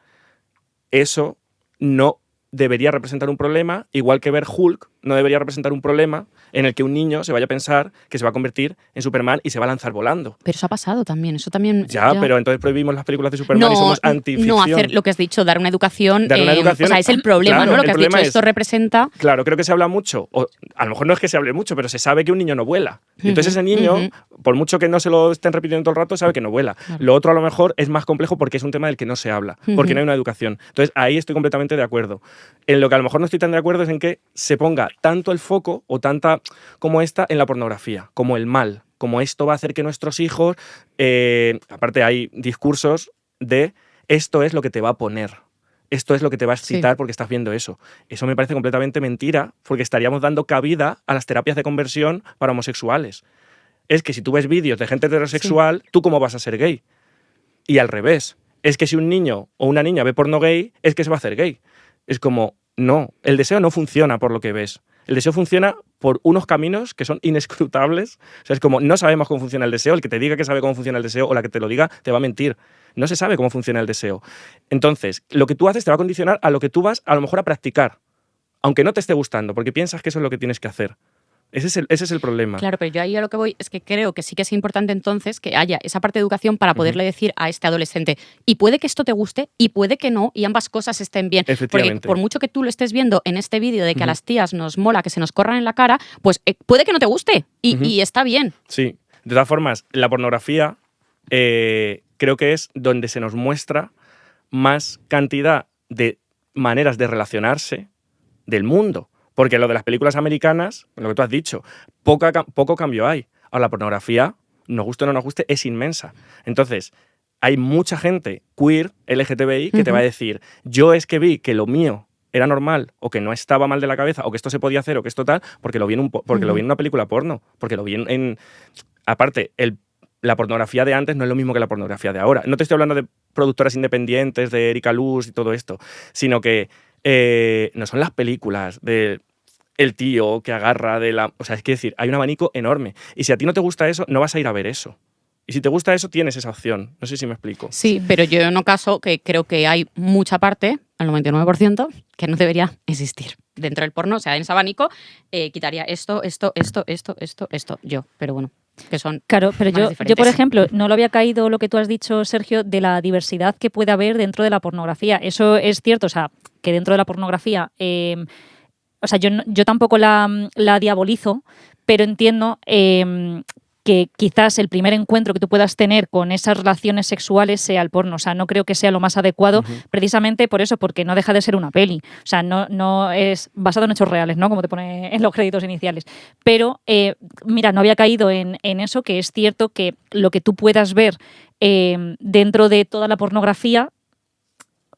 eso no debería representar un problema, igual que ver Hulk no debería representar un problema en el que un niño se vaya a pensar que se va a convertir en Superman y se va a lanzar volando. Pero eso ha pasado también, eso también... Ya, pero entonces prohibimos las películas de Superman y somos antificción. No hacer lo que has dicho, dar una educación. Dar una educación, o sea, es el problema, claro, ¿no? Lo el que has dicho, problema esto es- representa... Claro, creo que se habla mucho, o a lo mejor no es que se hable mucho, pero se sabe que un niño no vuela. Y entonces ese niño, por mucho que no se lo estén repitiendo todo el rato, sabe que no vuela. Claro. Lo otro a lo mejor es más complejo porque es un tema del que no se habla, porque no hay una educación. Entonces ahí estoy completamente de acuerdo. En lo que a lo mejor no estoy tan de acuerdo es en que se ponga tanto el foco o tanta como esta en la pornografía, como el mal, como esto va a hacer que nuestros hijos, aparte hay discursos de esto es lo que te va a poner. Esto es lo que te va a excitar porque estás viendo eso. Eso me parece completamente mentira, porque estaríamos dando cabida a las terapias de conversión para homosexuales. Es que si tú ves vídeos de gente heterosexual, ¿tú cómo vas a ser gay? Y al revés. Es que si un niño o una niña ve porno gay, es que se va a hacer gay. Es como, no, el deseo no funciona por lo que ves. El deseo funciona por unos caminos que son inescrutables. O sea, es como, no sabemos cómo funciona el deseo. El que te diga que sabe cómo funciona el deseo o la que te lo diga te va a mentir. No se sabe cómo funciona el deseo. Entonces, lo que tú haces te va a condicionar a lo que tú vas a lo mejor a practicar, aunque no te esté gustando, porque piensas que eso es lo que tienes que hacer. Ese es el problema. Claro, pero yo ahí a lo que voy es que creo que sí que es importante entonces que haya esa parte de educación para poderle decir a este adolescente, y puede que esto te guste y puede que no, y ambas cosas estén bien. Porque Efectivamente. por mucho que tú lo estés viendo en este vídeo de que a las tías nos mola que se nos corran en la cara, pues puede que no te guste y está bien. Sí. De todas formas, la pornografía creo que es donde se nos muestra más cantidad de maneras de relacionarse del mundo. Porque lo de las películas americanas, lo que tú has dicho, poco cambio hay. Ahora, la pornografía, nos guste o no nos guste, es inmensa. Entonces, hay mucha gente queer, LGTBI, que te va a decir, yo es que vi que lo mío era normal, o que no estaba mal de la cabeza, o que esto se podía hacer, o que esto tal, porque lo vi lo vi en una película porno, porque lo vi en... Aparte, la pornografía de antes no es lo mismo que la pornografía de ahora. No te estoy hablando de productoras independientes, de Erika Luz y todo esto, sino que no son las películas de el tío que agarra de la... O sea, es que decir, hay un abanico enorme. Y si a ti no te gusta eso, no vas a ir a ver eso. Y si te gusta eso, tienes esa opción. No sé si me explico. Sí, pero yo en un caso que creo que hay mucha parte, el 99%, que no debería existir dentro del porno. O sea, en ese abanico quitaría esto, yo. Pero bueno, que son Claro, pero más yo, diferentes. por ejemplo, no lo había caído lo que tú has dicho, Sergio, de la diversidad que puede haber dentro de la pornografía. Eso es cierto, o sea, que dentro de la pornografía, o sea, yo tampoco la diabolizo, pero entiendo que quizás el primer encuentro que tú puedas tener con esas relaciones sexuales sea el porno. O sea, no creo que sea lo más adecuado, precisamente por eso, porque no deja de ser una peli. O sea, no es basado en hechos reales, ¿no? Como te pone en los créditos iniciales. Pero, mira, no había caído en eso, que es cierto que lo que tú puedas ver dentro de toda la pornografía,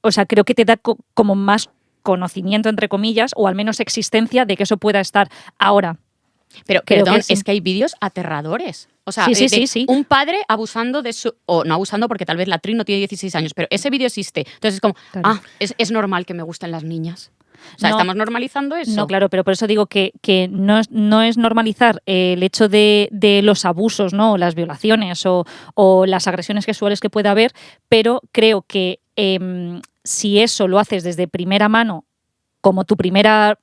o sea, creo que te da como más conocimiento, entre comillas, o al menos existencia de que eso pueda estar ahora. Pero, Creo perdón, que sí. es que hay vídeos aterradores. O sea, Sí. un padre abusando de su... O no abusando porque tal vez la actriz no tiene 16 años, pero ese vídeo existe. Entonces es como, Claro. es normal que me gusten las niñas. O sea, No, ¿estamos normalizando eso? No, claro, pero por eso digo que no es normalizar el hecho de los abusos, ¿no? O las violaciones o las agresiones sexuales que pueda haber, pero creo que si eso lo haces desde primera mano, como tu primer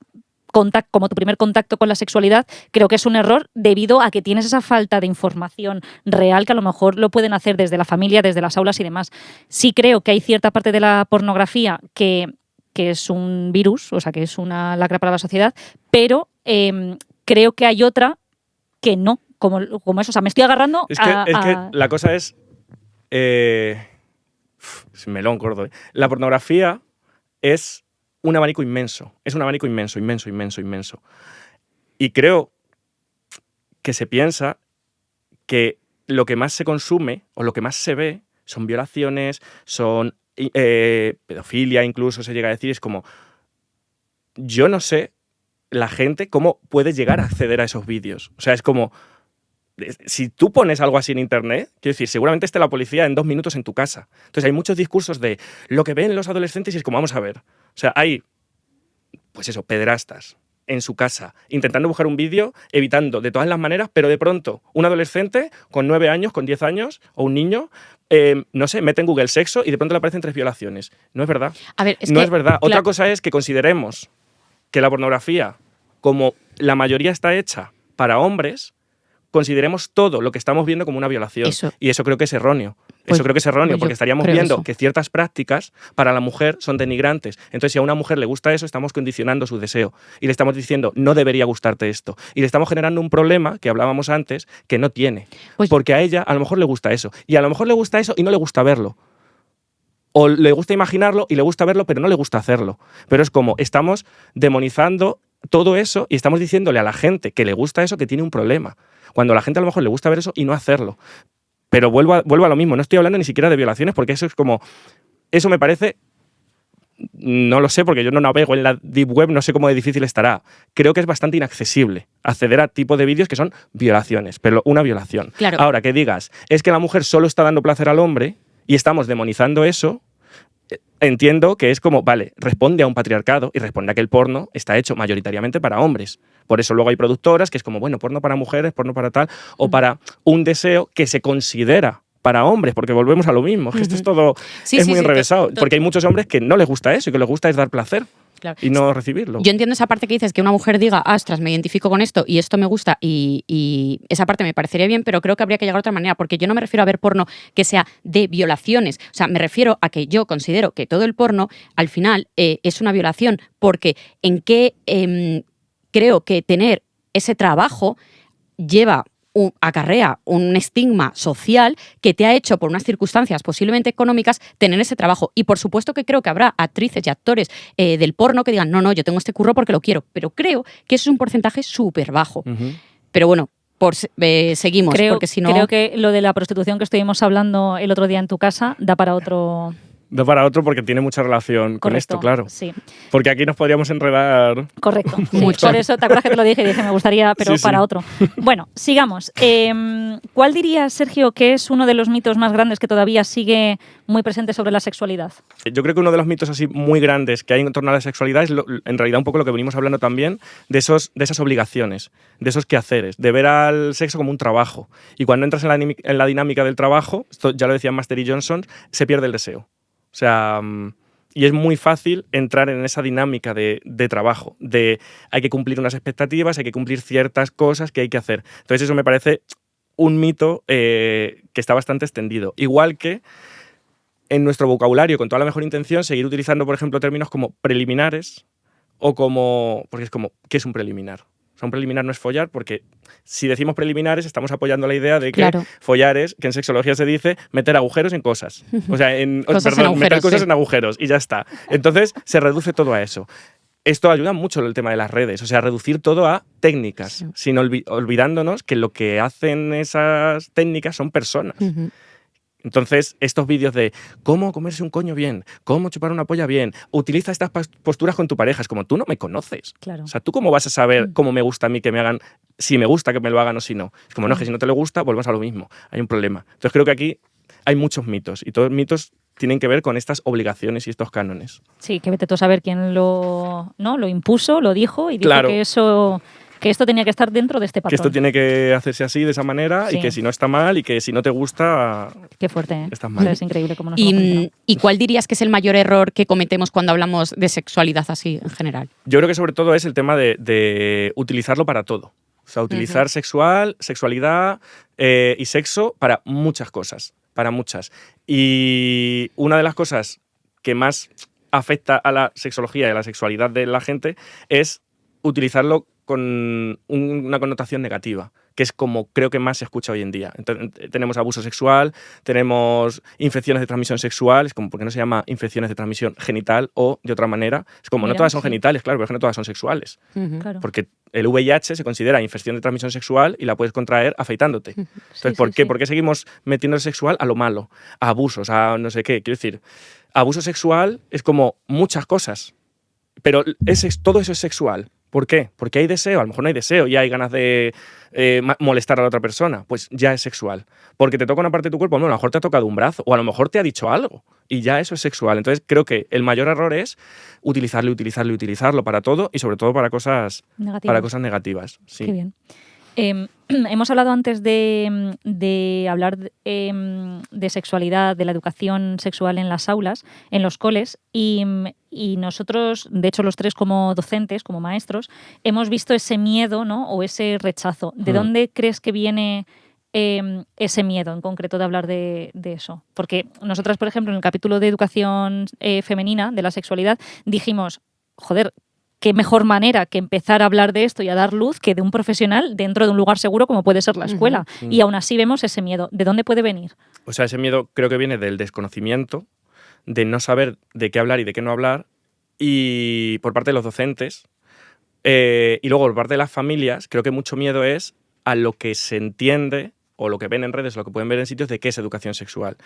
contacto con la sexualidad, creo que es un error debido a que tienes esa falta de información real que a lo mejor lo pueden hacer desde la familia, desde las aulas y demás. Sí creo que hay cierta parte de la pornografía que es un virus, o sea, que es una lacra para la sociedad, pero creo que hay otra que no, como eso. O sea, me estoy agarrando Es que la cosa es... melón gordo, ¿eh? La pornografía es un abanico inmenso. Es un abanico inmenso. Y creo que se piensa que lo que más se consume o lo que más se ve son violaciones, son pedofilia, incluso se llega a decir. Es como, yo no sé la gente cómo puede llegar a acceder a esos vídeos. O sea, es como, si tú pones algo así en internet, quiero decir, seguramente esté la policía en 2 minutos en tu casa. Entonces hay muchos discursos de lo que ven los adolescentes y es como, vamos a ver. O sea, hay, pues eso, pederastas en su casa, intentando buscar un vídeo, evitando de todas las maneras, pero de pronto un adolescente con 9 años, con 10 años, o un niño, no sé, mete en Google sexo y de pronto le aparecen 3 violaciones. No es verdad. A ver, No es verdad. claro. Otra cosa es que consideremos que la pornografía, como la mayoría está hecha para hombres, consideremos todo lo que estamos viendo como una violación. Y eso creo que es erróneo. Pues Porque estaríamos viendo eso. que ciertas prácticas para la mujer son denigrantes. Entonces, si a una mujer le gusta eso, estamos condicionando su deseo. Y le estamos diciendo, no debería gustarte esto. Y le estamos generando un problema, que hablábamos antes, que no tiene. Pues, porque a ella a lo mejor le gusta eso. Y a lo mejor le gusta eso y no le gusta verlo. O le gusta imaginarlo y le gusta verlo, pero no le gusta hacerlo. Pero es como, estamos demonizando todo eso y estamos diciéndole a la gente que le gusta eso que tiene un problema. Cuando a la gente a lo mejor le gusta ver eso y no hacerlo. Pero vuelvo a lo mismo, no estoy hablando ni siquiera de violaciones porque eso es como... Eso me parece... No lo sé porque yo no navego en la deep web, no sé cómo de difícil estará. Creo que es bastante inaccesible acceder a tipo de vídeos que son violaciones, pero una violación. Claro. Ahora, que digas, es que la mujer solo está dando placer al hombre y estamos demonizando eso, entiendo que es como, vale, responde a un patriarcado y responde a que el porno está hecho mayoritariamente para hombres. Por eso luego hay productoras que es como, bueno, porno para mujeres, porno para tal, o para un deseo que se considera para hombres, porque volvemos a lo mismo, que esto es todo, muy enrevesado, porque hay muchos hombres que no les gusta eso y que les gusta es dar placer. Claro. Y no recibirlo. Yo entiendo esa parte que dices, que una mujer diga, ostras, me identifico con esto y esto me gusta y esa parte me parecería bien, pero creo que habría que llegar a otra manera, porque yo no me refiero a ver porno que sea de violaciones. O sea, me refiero a que yo considero que todo el porno, al final, es una violación, porque en qué creo que tener ese trabajo acarrea un estigma social que te ha hecho, por unas circunstancias posiblemente económicas, tener ese trabajo. Y por supuesto que creo que habrá actrices y actores del porno que digan, no, yo tengo este curro porque lo quiero, pero creo que eso es un porcentaje súper bajo. Pero bueno, seguimos, porque si no... Creo que lo de la prostitución que estuvimos hablando el otro día en tu casa da para otro Da para otro porque tiene mucha relación con esto, claro. Sí. Porque aquí nos podríamos enredar. Correcto. Sí. Mucho. Por eso, ¿te acuerdas que te lo dije? Y dije, me gustaría, pero Sí, para sí. otro. Bueno, sigamos. ¿Cuál dirías, Sergio, que es uno de los mitos más grandes que todavía sigue muy presente sobre la sexualidad? Yo creo que uno de los mitos así muy grandes que hay en torno a la sexualidad es en realidad un poco lo que venimos hablando también de esas obligaciones, de esos quehaceres, de ver al sexo como un trabajo. Y cuando entras en la dinámica del trabajo, esto ya lo decía Master y Johnson, se pierde el deseo. O sea, y es muy fácil entrar en esa dinámica de trabajo, de hay que cumplir unas expectativas, hay que cumplir ciertas cosas que hay que hacer. Entonces eso me parece un mito que está bastante extendido. Igual que en nuestro vocabulario, con toda la mejor intención, seguir utilizando, por ejemplo, términos como preliminares o como... Porque es como, ¿qué es un preliminar? O sea, un preliminar no es follar porque si decimos preliminares estamos apoyando la idea de que Claro. follar es, que en sexología se dice, meter agujeros en cosas. O sea, meter cosas en agujeros y ya está. Entonces se reduce todo a eso. Esto ayuda mucho el tema de las redes, o sea, reducir todo a técnicas, Sí. sin olvidándonos que lo que hacen esas técnicas son personas. Entonces, estos vídeos de cómo comerse un coño bien, cómo chupar una polla bien, utiliza estas posturas con tu pareja, es como tú no me conoces. Claro. O sea, ¿tú cómo vas a saber cómo me gusta a mí que me hagan, si me gusta que me lo hagan o si no? Es como, no, es que si no te lo gusta, volvemos a lo mismo, hay un problema. Entonces creo que aquí hay muchos mitos y todos los mitos tienen que ver con estas obligaciones y estos cánones. Sí, que vete tú a saber quién lo impuso, lo dijo y dijo Claro. que esto tenía que estar dentro de este Que patrón. esto tiene que hacerse así, de esa manera, Sí. y que si no está mal y que si no te gusta, Qué fuerte, ¿eh? estás O mal. sea, es increíble cómo nos hemos ¿Y, conectado. ¿Y cuál dirías que es el mayor error que cometemos cuando hablamos de sexualidad así en general? Yo creo que sobre todo es el tema de utilizarlo para todo. O sea, utilizar sexualidad y sexo para muchas cosas, para muchas. Y una de las cosas que más afecta a la sexología y a la sexualidad de la gente es utilizarlo con una connotación negativa, que es como creo que más se escucha hoy en día. Entonces, tenemos abuso sexual, tenemos infecciones de transmisión sexual, es como, ¿por qué no se llama infecciones de transmisión genital o de otra manera? Es como, Mira, no todas son sí. genitales, claro, pero es que no todas son sexuales. Claro. Porque el VIH se considera infección de transmisión sexual y la puedes contraer afeitándote. Entonces, ¿por qué? ¿Por qué seguimos metiendo el sexual a lo malo? A abusos, a no sé qué. Quiero decir, abuso sexual es como muchas cosas, pero todo eso es sexual. ¿Por qué? Porque hay deseo, a lo mejor no hay deseo y hay ganas de molestar a la otra persona, pues ya es sexual. Porque te toca una parte de tu cuerpo, bueno, a lo mejor te ha tocado un brazo o a lo mejor te ha dicho algo y ya eso es sexual. Entonces creo que el mayor error es utilizarlo para todo y sobre todo para cosas negativas. Sí. Qué bien. Hemos hablado antes de hablar de sexualidad, de la educación sexual en las aulas, en los coles, y nosotros, de hecho los tres como docentes, como maestros, hemos visto ese miedo, ¿no? O ese rechazo. ¿De dónde crees que viene ese miedo en concreto de hablar de eso? Porque nosotras, por ejemplo, en el capítulo de educación femenina, de la sexualidad, dijimos, joder, qué mejor manera que empezar a hablar de esto y a dar luz que de un profesional dentro de un lugar seguro como puede ser la escuela. Y aún así vemos ese miedo. ¿De dónde puede venir? O sea, ese miedo creo que viene del desconocimiento, de no saber de qué hablar y de qué no hablar, y por parte de los docentes, y luego por parte de las familias, creo que mucho miedo es a lo que se entiende o lo que ven en redes, o lo que pueden ver en sitios de qué es educación sexual.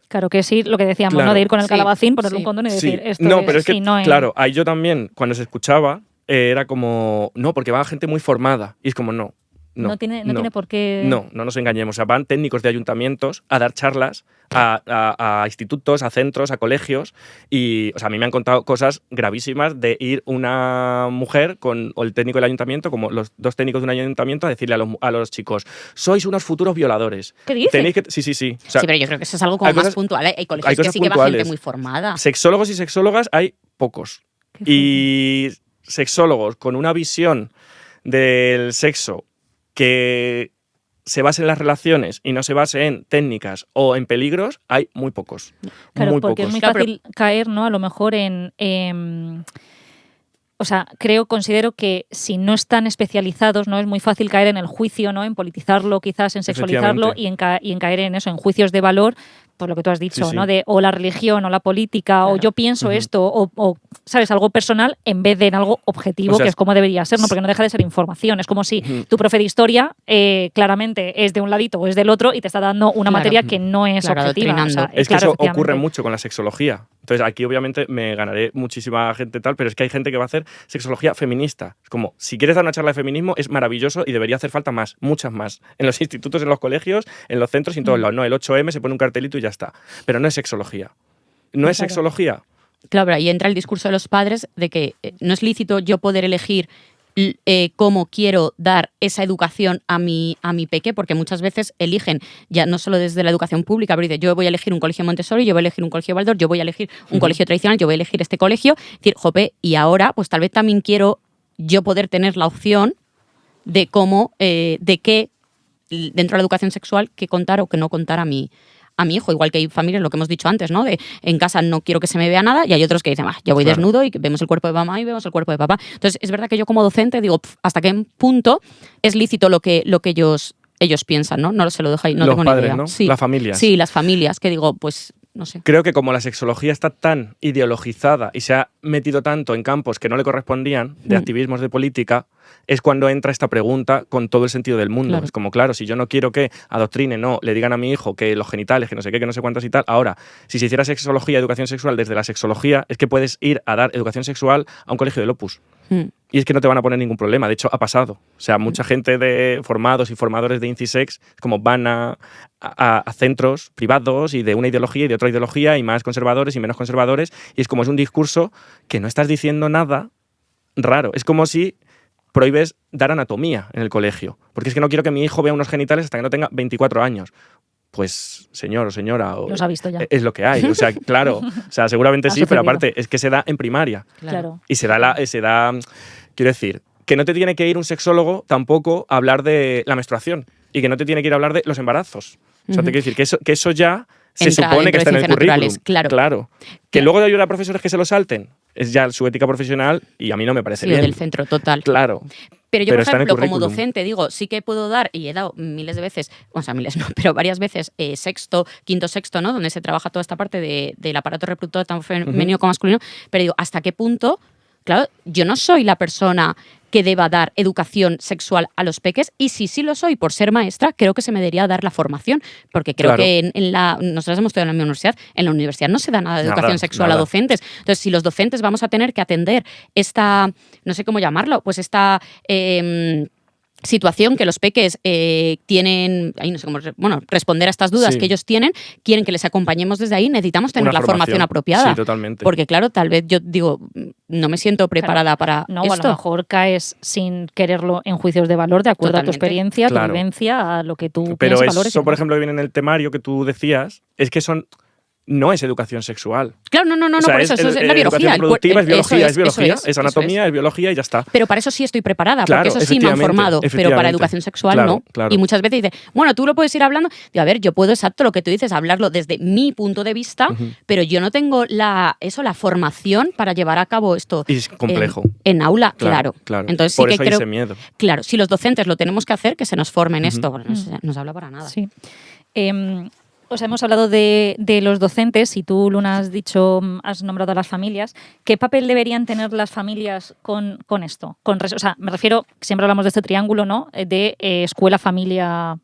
Claro que sí, lo que decíamos, Claro. ¿no? De ir con el Sí, calabacín, ponerle un sí. condón y Sí. decir esto No, pero es que, sí, no es... claro, ahí yo también, cuando se escuchaba, era como, no, porque va gente muy formada. Y es como, no. No tiene por qué... No nos engañemos. O sea, van técnicos de ayuntamientos a dar charlas a institutos, a centros, a colegios. Y, o sea, a mí me han contado cosas gravísimas de ir una mujer o el técnico del ayuntamiento, como los dos técnicos de un ayuntamiento, a decirle a los chicos, sois unos futuros violadores. ¿Qué dices? Tenéis que... Sí. O sea, sí, pero yo creo que eso es algo como hay más cosas- puntual. Hay colegios hay que cosas sí que va puntuales. gente muy formada. Sexólogos y sexólogas hay pocos. Y sexólogos con una visión del sexo que se base en las relaciones y no se base en técnicas o en peligros, hay muy pocos. Claro, muy porque pocos. es muy Claro, fácil caer, ¿no? A lo mejor o sea, considero que si no están especializados, ¿no? Es muy fácil caer en el juicio, ¿no? En politizarlo, quizás, en sexualizarlo y en caer en eso, en juicios de valor, pues lo que tú has dicho, Sí, sí. ¿no? De o la religión o la política o Claro. yo pienso esto o, ¿sabes? Algo personal en vez de en algo objetivo, O sea, que es como debería ser, ¿no? Porque no deja de ser información. Es como si tu profe de historia claramente es de un ladito o es del otro y te está dando una Claro. materia que no es Claro, objetiva. O sea, adoctrinando. Es que claro, eso ocurre efectivamente. mucho con la sexología. Entonces, aquí obviamente me ganaré muchísima gente tal, pero es que hay gente que va a hacer sexología feminista. Es como, si quieres dar una charla de feminismo, es maravilloso y debería hacer falta más, muchas más. En los institutos, en los colegios, en los centros y en todos lados. No, el 8M se pone un cartelito y ya está. Pero no es sexología. No es Claro. sexología. Claro, pero ahí entra el discurso de los padres de que no es lícito yo poder elegir cómo quiero dar esa educación a mi peque, porque muchas veces eligen, ya no solo desde la educación pública, pero dice, yo voy a elegir un colegio Montessori, yo voy a elegir un colegio Waldorf, yo voy a elegir un colegio tradicional, yo voy a elegir este colegio. Es decir, jope, y ahora pues tal vez también quiero yo poder tener la opción de cómo, de qué dentro de la educación sexual, qué contar o qué no contar a mi hijo, igual que hay familias, lo que hemos dicho antes, ¿no? De en casa no quiero que se me vea nada y hay otros que dicen, yo voy desnudo y vemos el cuerpo de mamá y vemos el cuerpo de papá. Entonces, es verdad que yo como docente digo, ¿hasta qué punto es lícito lo que ellos piensan, ¿no? No se lo dejo ahí, no Los tengo padres, ni idea. ¿no? Sí. Las familias. Sí, las familias, que digo, pues, no sé. Creo que como la sexología está tan ideologizada y se ha metido tanto en campos que no le correspondían, de activismos de política, es cuando entra esta pregunta con todo el sentido del mundo. Claro. Es como, claro, si yo no quiero que adoctrinen, no, le digan a mi hijo que los genitales, que no sé qué, que no sé cuántas y tal. Ahora, si se hiciera sexología, educación sexual desde la sexología, es que puedes ir a dar educación sexual a un colegio del Opus. Y es que no te van a poner ningún problema. De hecho, ha pasado. O sea, mucha gente de formados y formadores de INCISEX como van a centros privados y de una ideología y de otra ideología y más conservadores y menos conservadores. Y es como es un discurso que no estás diciendo nada raro. Es como si prohíbes dar anatomía en el colegio. Porque es que no quiero que mi hijo vea unos genitales hasta que no tenga 24 años. Pues, señor o señora, Los ha visto ya. es lo que hay. O sea, claro, o sea, seguramente Ha sí, pero sucedido. aparte es que se da en primaria. Claro. Y se da, quiero decir, que no te tiene que ir un sexólogo tampoco a hablar de la menstruación y que no te tiene que ir a hablar de los embarazos. O sea, te quiero decir que eso ya se Entra supone que dentro está de en el ciencias currículum. naturales, claro. Que luego hay profesores que se lo salten, es ya su ética profesional y a mí no me parece Sí, bien. del centro, total. Claro. Pero yo, Pero por está en el ejemplo, como currículum. docente, digo, sí que puedo dar, y he dado miles de veces, o sea, miles no, pero varias veces, sexto, quinto, sexto, ¿no? Donde se trabaja toda esta parte del aparato reproductor tanto femenino como masculino, pero digo, ¿hasta qué punto? Claro, yo no soy la persona que deba dar educación sexual a los peques, y si sí lo soy por ser maestra, creo que se me debería dar la formación, porque creo Claro. que nosotras hemos estudiado en la universidad, en la universidad no se da nada de educación sexual a nada. docentes. Entonces, si los docentes vamos a tener que atender esta, no sé cómo llamarlo, pues esta situación que los peques tienen, ahí no sé cómo, responder a estas dudas Sí. que ellos tienen, quieren que les acompañemos desde ahí, necesitamos tener Una la formación apropiada. Sí, totalmente. Porque claro, tal vez yo digo, no me siento preparada para No, o a esto. lo mejor caes sin quererlo en juicios de valor, de acuerdo a tu Totalmente. experiencia, a tu Claro. vivencia, a lo que tú Pero piensas, valores. eso, por ejemplo, que viene en el temario que tú decías, es que no es educación sexual. Claro, no, O sea, por eso, eso es la biología. Educación el reproductiva es biología, eso es anatomía, es biología y ya está. Pero para eso sí estoy preparada, Claro, porque eso sí me han efectivamente, formado, pero para efectivamente. educación sexual Claro, no. claro. Y muchas veces dice, bueno, tú lo puedes ir hablando. Digo, a ver, yo puedo, exacto lo que tú dices, hablarlo desde mi punto de vista, pero yo no tengo la formación para llevar a cabo esto. Y es complejo. En aula, claro. Claro. Entonces Por sí eso que hay creo, ese miedo. claro, si los docentes lo tenemos que hacer, que se nos formen esto, bueno, no se habla para nada. Sí. O sea, hemos hablado de los docentes y tú, Luna, has nombrado a las familias. ¿Qué papel deberían tener las familias con esto? O sea, me refiero, siempre hablamos de este triángulo, ¿no? De escuela, familia,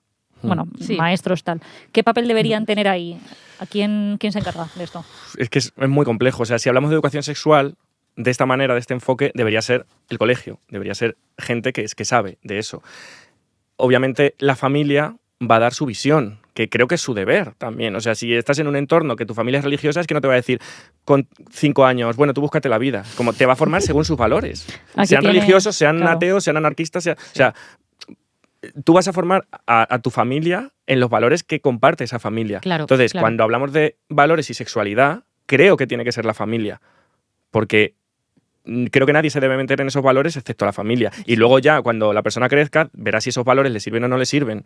bueno, Sí. maestros, tal. ¿Qué papel deberían tener ahí? ¿A quién se encarga de esto? Es que es muy complejo. O sea, si hablamos de educación sexual, de esta manera, de este enfoque, debería ser el colegio, debería ser gente que sabe de eso. Obviamente, la familia va a dar su visión, que creo que es su deber también. O sea, si estás en un entorno que tu familia es religiosa, es que no te va a decir con 5 años, bueno, tú búscate la vida. Como te va a formar según sus valores. Aquí Sean tiene- religiosos, sean claro. ateos, sean anarquistas, o sea, tú vas a formar a tu familia en los valores que comparte esa familia. Claro, Entonces, claro. cuando hablamos de valores y sexualidad, creo que tiene que ser la familia. Porque creo que nadie se debe meter en esos valores excepto la familia. Y luego ya, cuando la persona crezca, verá si esos valores le sirven o no le sirven.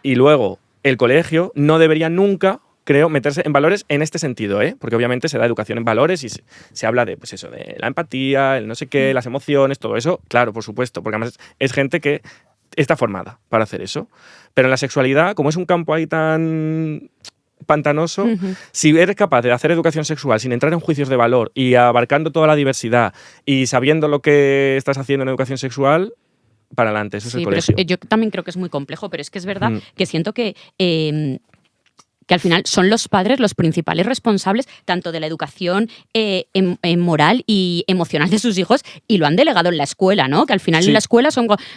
Y luego, el colegio no debería nunca, creo, meterse en valores en este sentido, ¿eh? Porque obviamente se da educación en valores y se habla de, pues eso, de la empatía, el no sé qué, las emociones, todo eso. Claro, por supuesto, porque además es gente que está formada para hacer eso. Pero en la sexualidad, como es un campo ahí tan pantanoso. Si eres capaz de hacer educación sexual sin entrar en juicios de valor y abarcando toda la diversidad y sabiendo lo que estás haciendo en educación sexual, para adelante, eso es el colegio. Yo también creo que es muy complejo, pero es que es verdad que siento que al final son los padres los principales responsables tanto de la educación moral y emocional de sus hijos, y lo han delegado en la escuela, ¿no? Que al final en la escuela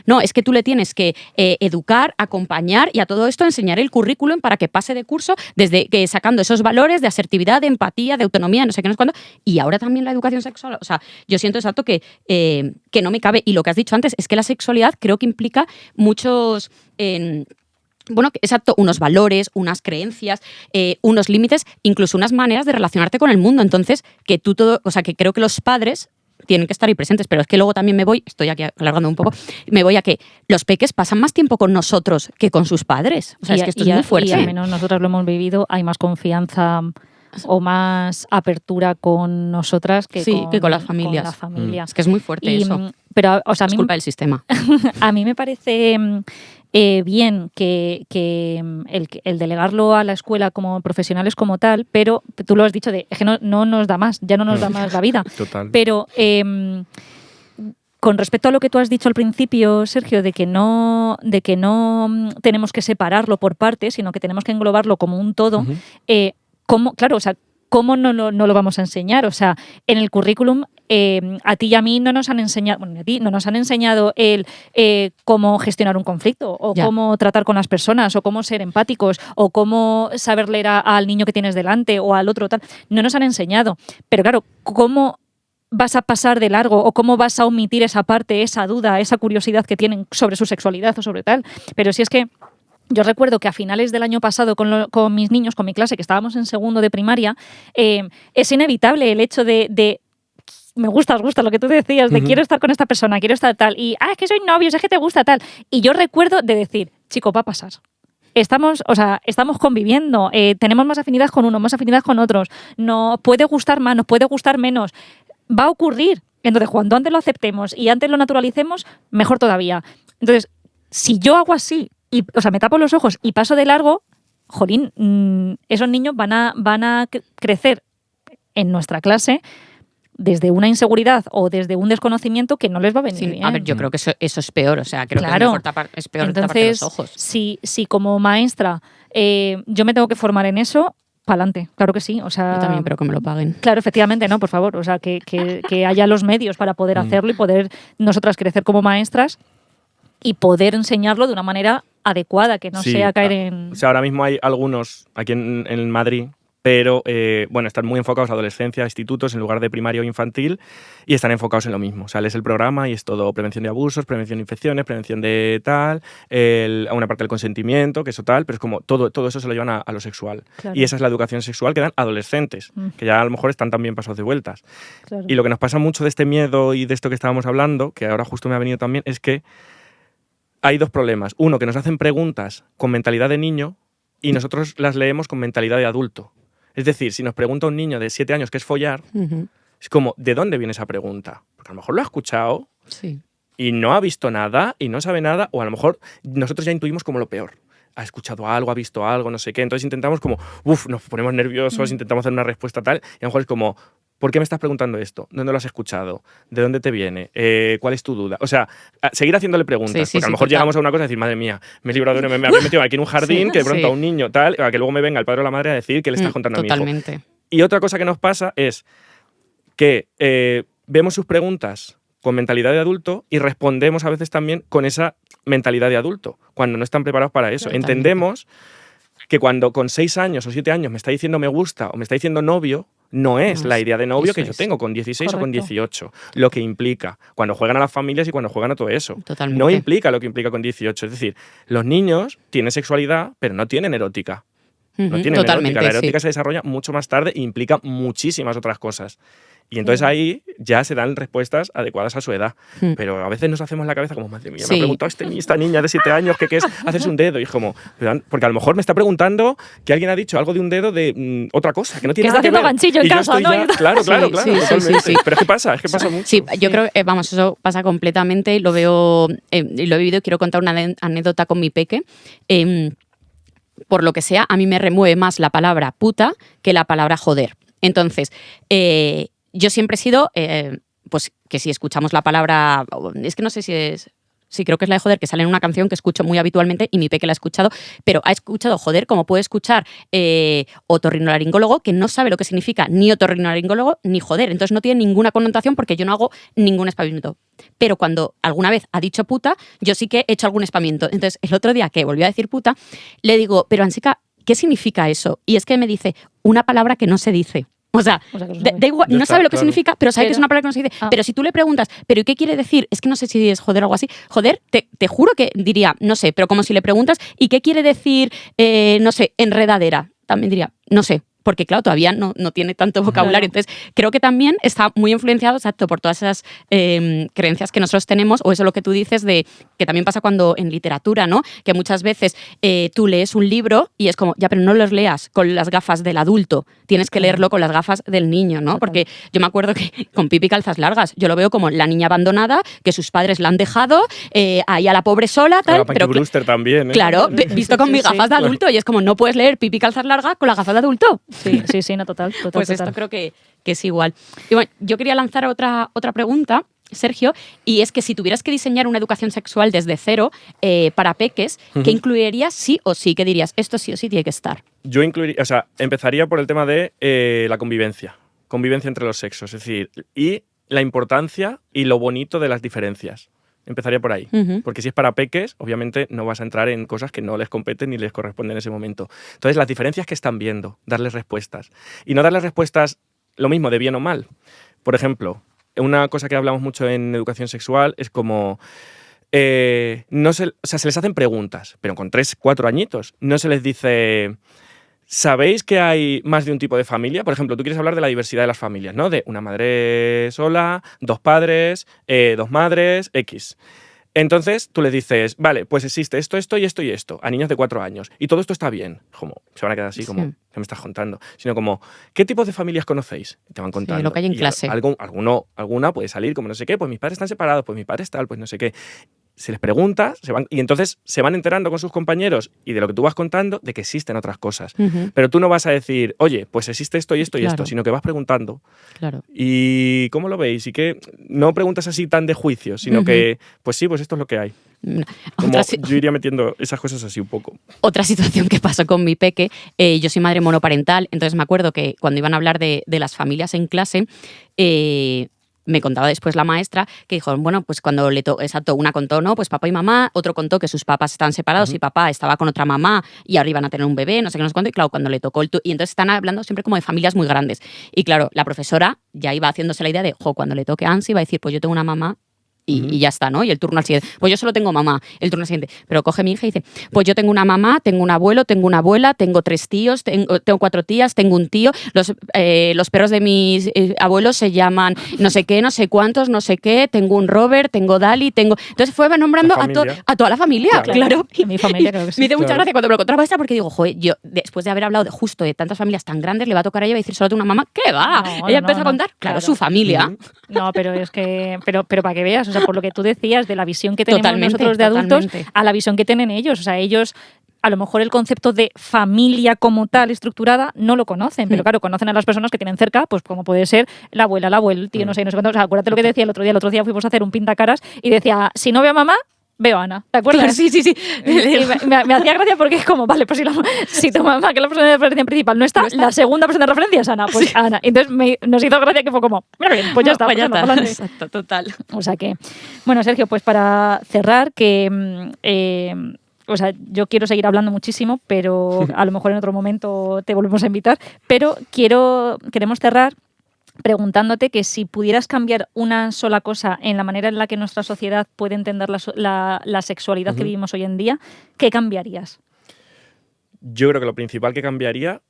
no, es que tú le tienes que educar, acompañar y a todo esto enseñar el currículum para que pase de curso, desde que sacando esos valores de asertividad, de empatía, de autonomía, no sé qué, no sé cuándo, y ahora también la educación sexual. O sea, yo siento exacto que no me cabe, y lo que has dicho antes es que la sexualidad creo que implica muchos... exacto, unos valores, unas creencias, unos límites, incluso unas maneras de relacionarte con el mundo. Entonces, que creo que los padres tienen que estar ahí presentes, pero es que luego también estoy aquí alargando un poco, me voy a que los peques pasan más tiempo con nosotros que con sus padres. O sea, es que esto es muy fuerte. Y al menos nosotros lo hemos vivido, hay más confianza o más apertura con nosotras que con las familias. Con la familia. Es que es muy fuerte eso. Pero, o sea, es culpa del sistema. A mí me parece bien que el delegarlo a la escuela como profesionales como tal, pero tú lo has dicho, es que no nos da más, ya no nos da más la vida. Total. Pero con respecto a lo que tú has dicho al principio, Sergio, de que no tenemos que separarlo por partes, sino que tenemos que englobarlo como un todo, ¿cómo no lo vamos a enseñar? O sea, en el currículum a ti y a mí no nos han enseñado, el cómo gestionar un conflicto, o cómo tratar con las personas, o cómo ser empáticos, o cómo saber leer al niño que tienes delante o al otro tal. No nos han enseñado. Pero claro, ¿cómo vas a pasar de largo o cómo vas a omitir esa parte, esa duda, esa curiosidad que tienen sobre su sexualidad o sobre tal? Pero si es que yo recuerdo que a finales del año pasado con mis niños, con mi clase, que estábamos en segundo de primaria, es inevitable el hecho de me gusta lo que tú decías, de quiero estar con esta persona, quiero estar tal, y es que soy novios, es que te gusta tal. Y yo recuerdo de decir, chico, va a pasar. Estamos conviviendo, tenemos más afinidad con uno, más afinidad con otros, nos puede gustar más, nos puede gustar menos, va a ocurrir. Entonces, cuando antes lo aceptemos y antes lo naturalicemos, mejor todavía. Entonces, si yo hago así, me tapo los ojos y paso de largo, jolín, esos niños van a crecer en nuestra clase desde una inseguridad o desde un desconocimiento que no les va a venir bien. A ver, yo creo que eso es peor, o sea, creo que es peor taparte los ojos. Si como maestra yo me tengo que formar en eso, pa'lante, claro que sí. O sea, yo también, pero que me lo paguen. Claro, efectivamente, no, por favor. O sea, que haya los medios para poder hacerlo y poder nosotras crecer como maestras y poder enseñarlo de una manera adecuada, que no sea caer en... O sea, ahora mismo hay algunos aquí en Madrid, pero están muy enfocados a adolescencia, institutos, en lugar de primaria o infantil, y están enfocados en lo mismo. O sea, lees el programa y es todo prevención de abusos, prevención de infecciones, prevención de tal, una parte del consentimiento, que eso tal, pero es como todo eso se lo llevan a lo sexual. Claro. Y esa es la educación sexual que dan adolescentes, que ya a lo mejor están también pasados de vueltas. Claro. Y lo que nos pasa mucho de este miedo y de esto que estábamos hablando, que ahora justo me ha venido también, es que hay dos problemas. Uno, que nos hacen preguntas con mentalidad de niño y nosotros las leemos con mentalidad de adulto. Es decir, si nos pregunta un niño de 7 años qué es follar, es como, ¿de dónde viene esa pregunta? Porque a lo mejor lo ha escuchado y no ha visto nada y no sabe nada, o a lo mejor nosotros ya intuimos como lo peor. Ha escuchado algo, ha visto algo, no sé qué. Entonces intentamos como, nos ponemos nerviosos, intentamos hacer una respuesta tal, y a lo mejor es como, ¿por qué me estás preguntando esto? ¿Dónde lo has escuchado? ¿De dónde te viene? ¿Cuál es tu duda? O sea, seguir haciéndole preguntas. Porque a lo mejor llegamos a una cosa y decir, madre mía, me he librado de me había metido aquí en un jardín, que de pronto a un niño tal, a que luego me venga el padre o la madre a decir que le estás contando a mi hijo. Totalmente. Y otra cosa que nos pasa es que vemos sus preguntas con mentalidad de adulto y respondemos a veces también con esa mentalidad de adulto, cuando no están preparados para eso. Totalmente. Entendemos que cuando con 6 años o 7 años me está diciendo me gusta o me está diciendo novio, no es la idea de novio que yo tengo con 16 Correcto. O con 18. Lo que implica cuando juegan a las familias y cuando juegan a todo eso. Totalmente. No implica lo que implica con 18. Es decir, los niños tienen sexualidad, pero no tienen erótica. No tienen erótica. La erótica se desarrolla mucho más tarde e implica muchísimas otras cosas. Y entonces ahí ya se dan respuestas adecuadas a su edad. Pero a veces nos hacemos la cabeza como, madre mía, me ha preguntado esta niña de 7 años que qué es hacerse un dedo. Y es como, porque a lo mejor me está preguntando que alguien ha dicho algo de un dedo de otra cosa, que no tiene nada que ver. Que está haciendo ganchillo en casa, ¿no? Claro, totalmente. Sí. Pero es que pasa mucho. Sí, yo creo que, eso pasa completamente. Lo veo, lo he vivido y quiero contar una anécdota con mi peque. por lo que sea, a mí me remueve más la palabra puta que la palabra joder. Entonces, yo siempre he sido, pues que si escuchamos la palabra, es que no sé si es... Sí, creo que es la de joder, que sale en una canción que escucho muy habitualmente y mi peque la ha escuchado, pero ha escuchado joder como puede escuchar otorrinolaringólogo, que no sabe lo que significa ni otorrinolaringólogo ni joder. Entonces no tiene ninguna connotación porque yo no hago ningún espamiento. Pero cuando alguna vez ha dicho puta, yo sí que he hecho algún espamiento. Entonces el otro día que volvió a decir puta, le digo, pero Ansica, ¿qué significa eso? Y es que me dice, una palabra que no se dice. O sea, que lo da igual, Ya no está, sabe lo que claro. significa, pero sabe que Pero- es una palabra que no se dice. Ah. Pero si tú le preguntas, ¿pero y qué quiere decir? Es que no sé si es joder o algo así. Joder, te juro que diría, no sé, pero como si le preguntas, ¿y qué quiere decir, no sé, enredadera? También diría, no sé. Porque, claro, todavía no tiene tanto vocabulario. Claro. Entonces, creo que también está muy influenciado, exacto, por todas esas creencias que nosotros tenemos, o eso es lo que tú dices de que también pasa cuando en literatura, ¿no? Que muchas veces tú lees un libro y es como, ya, pero no los leas con las gafas del adulto, tienes que leerlo con las gafas del niño, ¿no? Total. Porque yo me acuerdo que con Pipi Calzas Largas, yo lo veo como la niña abandonada, que sus padres la han dejado, ahí a la pobre sola, Con tal, la Punky Brewster también, ¿eh? claro, Sí, visto con sí, mis sí, gafas de adulto, y es como, no puedes leer Pipi Calzas Largas con las gafas de adulto. Sí, sí, sí, no, total. Pues esto creo que es igual. Y bueno, yo quería lanzar otra pregunta, Sergio, y es que si tuvieras que diseñar una educación sexual desde cero para peques, ¿qué incluirías sí o sí? ¿Qué dirías? Esto sí o sí tiene que estar. Yo incluiría, o sea, empezaría por el tema de la convivencia entre los sexos, es decir, y la importancia y lo bonito de las diferencias. Empezaría por ahí. Ujú. Porque si es para peques, obviamente no vas a entrar en cosas que no les competen ni les corresponden en ese momento. Entonces, las diferencias que están viendo, darles respuestas. Y no darles respuestas lo mismo, de bien o mal. Por ejemplo, una cosa que hablamos mucho en educación sexual es como... o sea, se les hacen preguntas, pero con 3, 4 añitos. No se les dice... ¿Sabéis que hay más de un tipo de familia? Por ejemplo, tú quieres hablar de la diversidad de las familias, ¿no? De una madre sola, 2 padres, 2 madres, X. Entonces tú les dices, vale, pues existe esto, esto y esto y esto, a niños de 4 años. Y todo esto está bien. Como, se van a quedar así, como, Sí. ¿qué me estás contando? Sino como, ¿qué tipos de familias conocéis? Y te van contando. lo que hay en Y clase. alguna puede salir como no sé qué, pues mis padres están separados, pues mis padres tal, pues no sé qué. Se les pregunta, y entonces se van enterando con sus compañeros y de lo que tú vas contando de que existen otras cosas. Ujú. Pero tú no vas a decir, oye, pues existe esto y esto y esto, Claro. sino que vas preguntando. Claro. ¿Y cómo lo veis? Y que no preguntas así tan de juicio, sino Ujú. que, pues sí, pues esto es lo que hay. Como Otra, si- yo iría metiendo esas cosas así un poco. otra situación que pasó con mi peque, yo soy madre monoparental, entonces me acuerdo que cuando iban a hablar de las familias en clase, me contaba después la maestra que dijo, bueno, pues cuando exacto, una contó, ¿no? Pues papá y mamá, otro contó que sus papás estaban separados y papá estaba con otra mamá y ahora iban a tener un bebé, no sé qué, no sé cuánto, y claro, cuando le tocó y entonces están hablando siempre como de familias muy grandes. Y claro, la profesora ya iba haciéndose la idea de, cuando le toque a Ansi va a decir, pues yo tengo una mamá y ya está, ¿no? Y el turno al siguiente, pues yo solo tengo mamá, el turno al siguiente. Pero coge mi hija y dice, pues yo tengo una mamá, tengo un abuelo, tengo una abuela, tengo 3 tíos, tengo 4 tías, tengo un tío, los perros de mis abuelos se llaman no sé qué, no sé cuántos, no sé qué, tengo un Robert, tengo Dali, tengo... Entonces fue nombrando La familia. a toda la familia, Claro. claro. En mi familia creo que sí. Me hizo mucha Claro. gracia cuando me lo contó la maestra porque digo, joder, yo después de haber hablado justo de tantas familias tan grandes, le va a tocar a ella y decir, solo tengo una mamá, ¿qué va? No, Ella no, empezó a no, contar, claro, claro. su familia. Ujú. No, pero es que, pero para que veas, o sea, por lo que tú decías de la visión que tenemos Totalmente, nosotros de adultos totalmente. a la visión que tienen ellos, o sea, ellos a lo mejor el concepto de familia como tal estructurada no lo conocen, pero claro, conocen a las personas que tienen cerca, pues como puede ser la abuela, el abuelo, el tío, no sé cuánto. O sea, acuérdate lo que decía el otro día fuimos a hacer un pintacaras y decía, si no veo a mamá, veo a Ana, ¿te acuerdas? Claro, sí, sí, sí. Y me hacía gracia porque es como, vale, pues si tu mamá, que es la persona de referencia principal, no está, la segunda persona de referencia es Ana, pues Ana. Entonces nos hizo gracia que fue como, mira bien, pues ya está, Pues ya pues está. anda, pa'lante. Exacto, total. O sea que, bueno, Sergio, pues para cerrar, o sea, yo quiero seguir hablando muchísimo, pero a lo mejor en otro momento te volvemos a invitar, pero queremos cerrar preguntándote que si pudieras cambiar una sola cosa en la manera en la que nuestra sociedad puede entender la sexualidad que vivimos hoy en día, ¿qué cambiarías? Yo creo que lo principal que cambiaría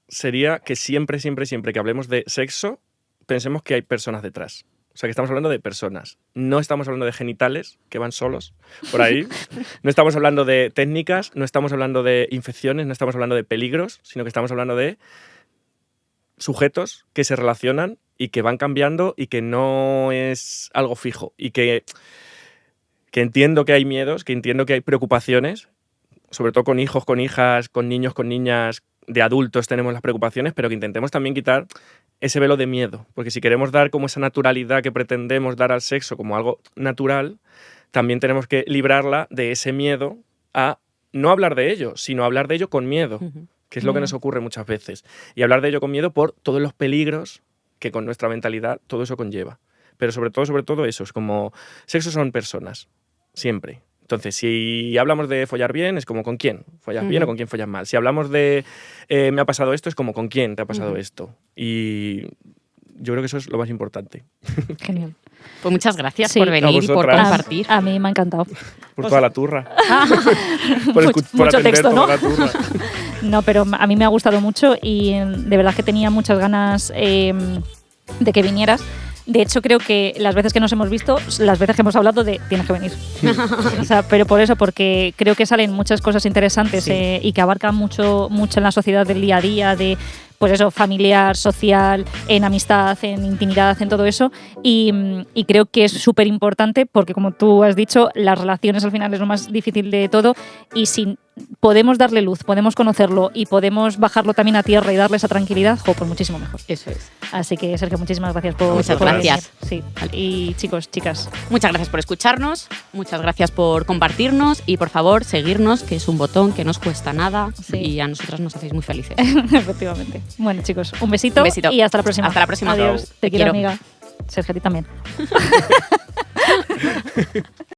sería que siempre que hablemos de sexo, pensemos que hay personas detrás. O sea, que estamos hablando de personas. No estamos hablando de genitales que van solos por ahí. No estamos hablando de técnicas, no estamos hablando de infecciones, no estamos hablando de peligros, sino que estamos hablando de sujetos que se relacionan y que van cambiando y que no es algo fijo. Y que entiendo que hay miedos, que entiendo que hay preocupaciones, sobre todo con hijos, con hijas, con niños, con niñas, de adultos tenemos las preocupaciones, pero que intentemos también quitar ese velo de miedo, porque si queremos dar como esa naturalidad que pretendemos dar al sexo como algo natural, también tenemos que librarla de ese miedo a no hablar de ello, sino hablar de ello con miedo, que es lo que nos ocurre muchas veces. Y hablar de ello con miedo por todos los peligros que con nuestra mentalidad todo eso conlleva. Pero sobre todo eso, es como sexo son personas, siempre. Entonces, si hablamos de follar bien, es como ¿con quién follas bien o con quién follas mal? Si hablamos de me ha pasado esto, es como ¿con quién te ha pasado esto? Y yo creo que eso es lo más importante. Genial. Pues muchas gracias Sí. por venir y por vosotras. compartir. A mí me ha encantado. Por toda la turra. por Mucho atender texto, toda ¿no? la turra. No, pero a mí me ha gustado mucho y de verdad que tenía muchas ganas de que vinieras. De hecho, creo que las veces que nos hemos visto, las veces que hemos hablado de tienes que venir. O sea, pero por eso, porque creo que salen muchas cosas interesantes y que abarcan mucho en la sociedad del día a día, de pues eso, familiar, social, en amistad, en intimidad, en todo eso. Y creo que es súper importante porque, como tú has dicho, las relaciones al final es lo más difícil de todo. Y si podemos darle luz, podemos conocerlo y podemos bajarlo también a tierra y darle esa tranquilidad, pues muchísimo mejor. Eso es. Así que, Sergio, muchísimas gracias por Muchas por gracias. venir. Sí. Y chicos, chicas, Muchas gracias por escucharnos, muchas gracias por compartirnos y por favor seguirnos, que es un botón que no os cuesta nada Sí. y a nosotras nos hacéis muy felices. efectivamente. Bueno, chicos, un besito, y hasta la próxima. Hasta la próxima. Adiós. Chao. Te Te quiero, quiero. amiga. Sergio, a ti también.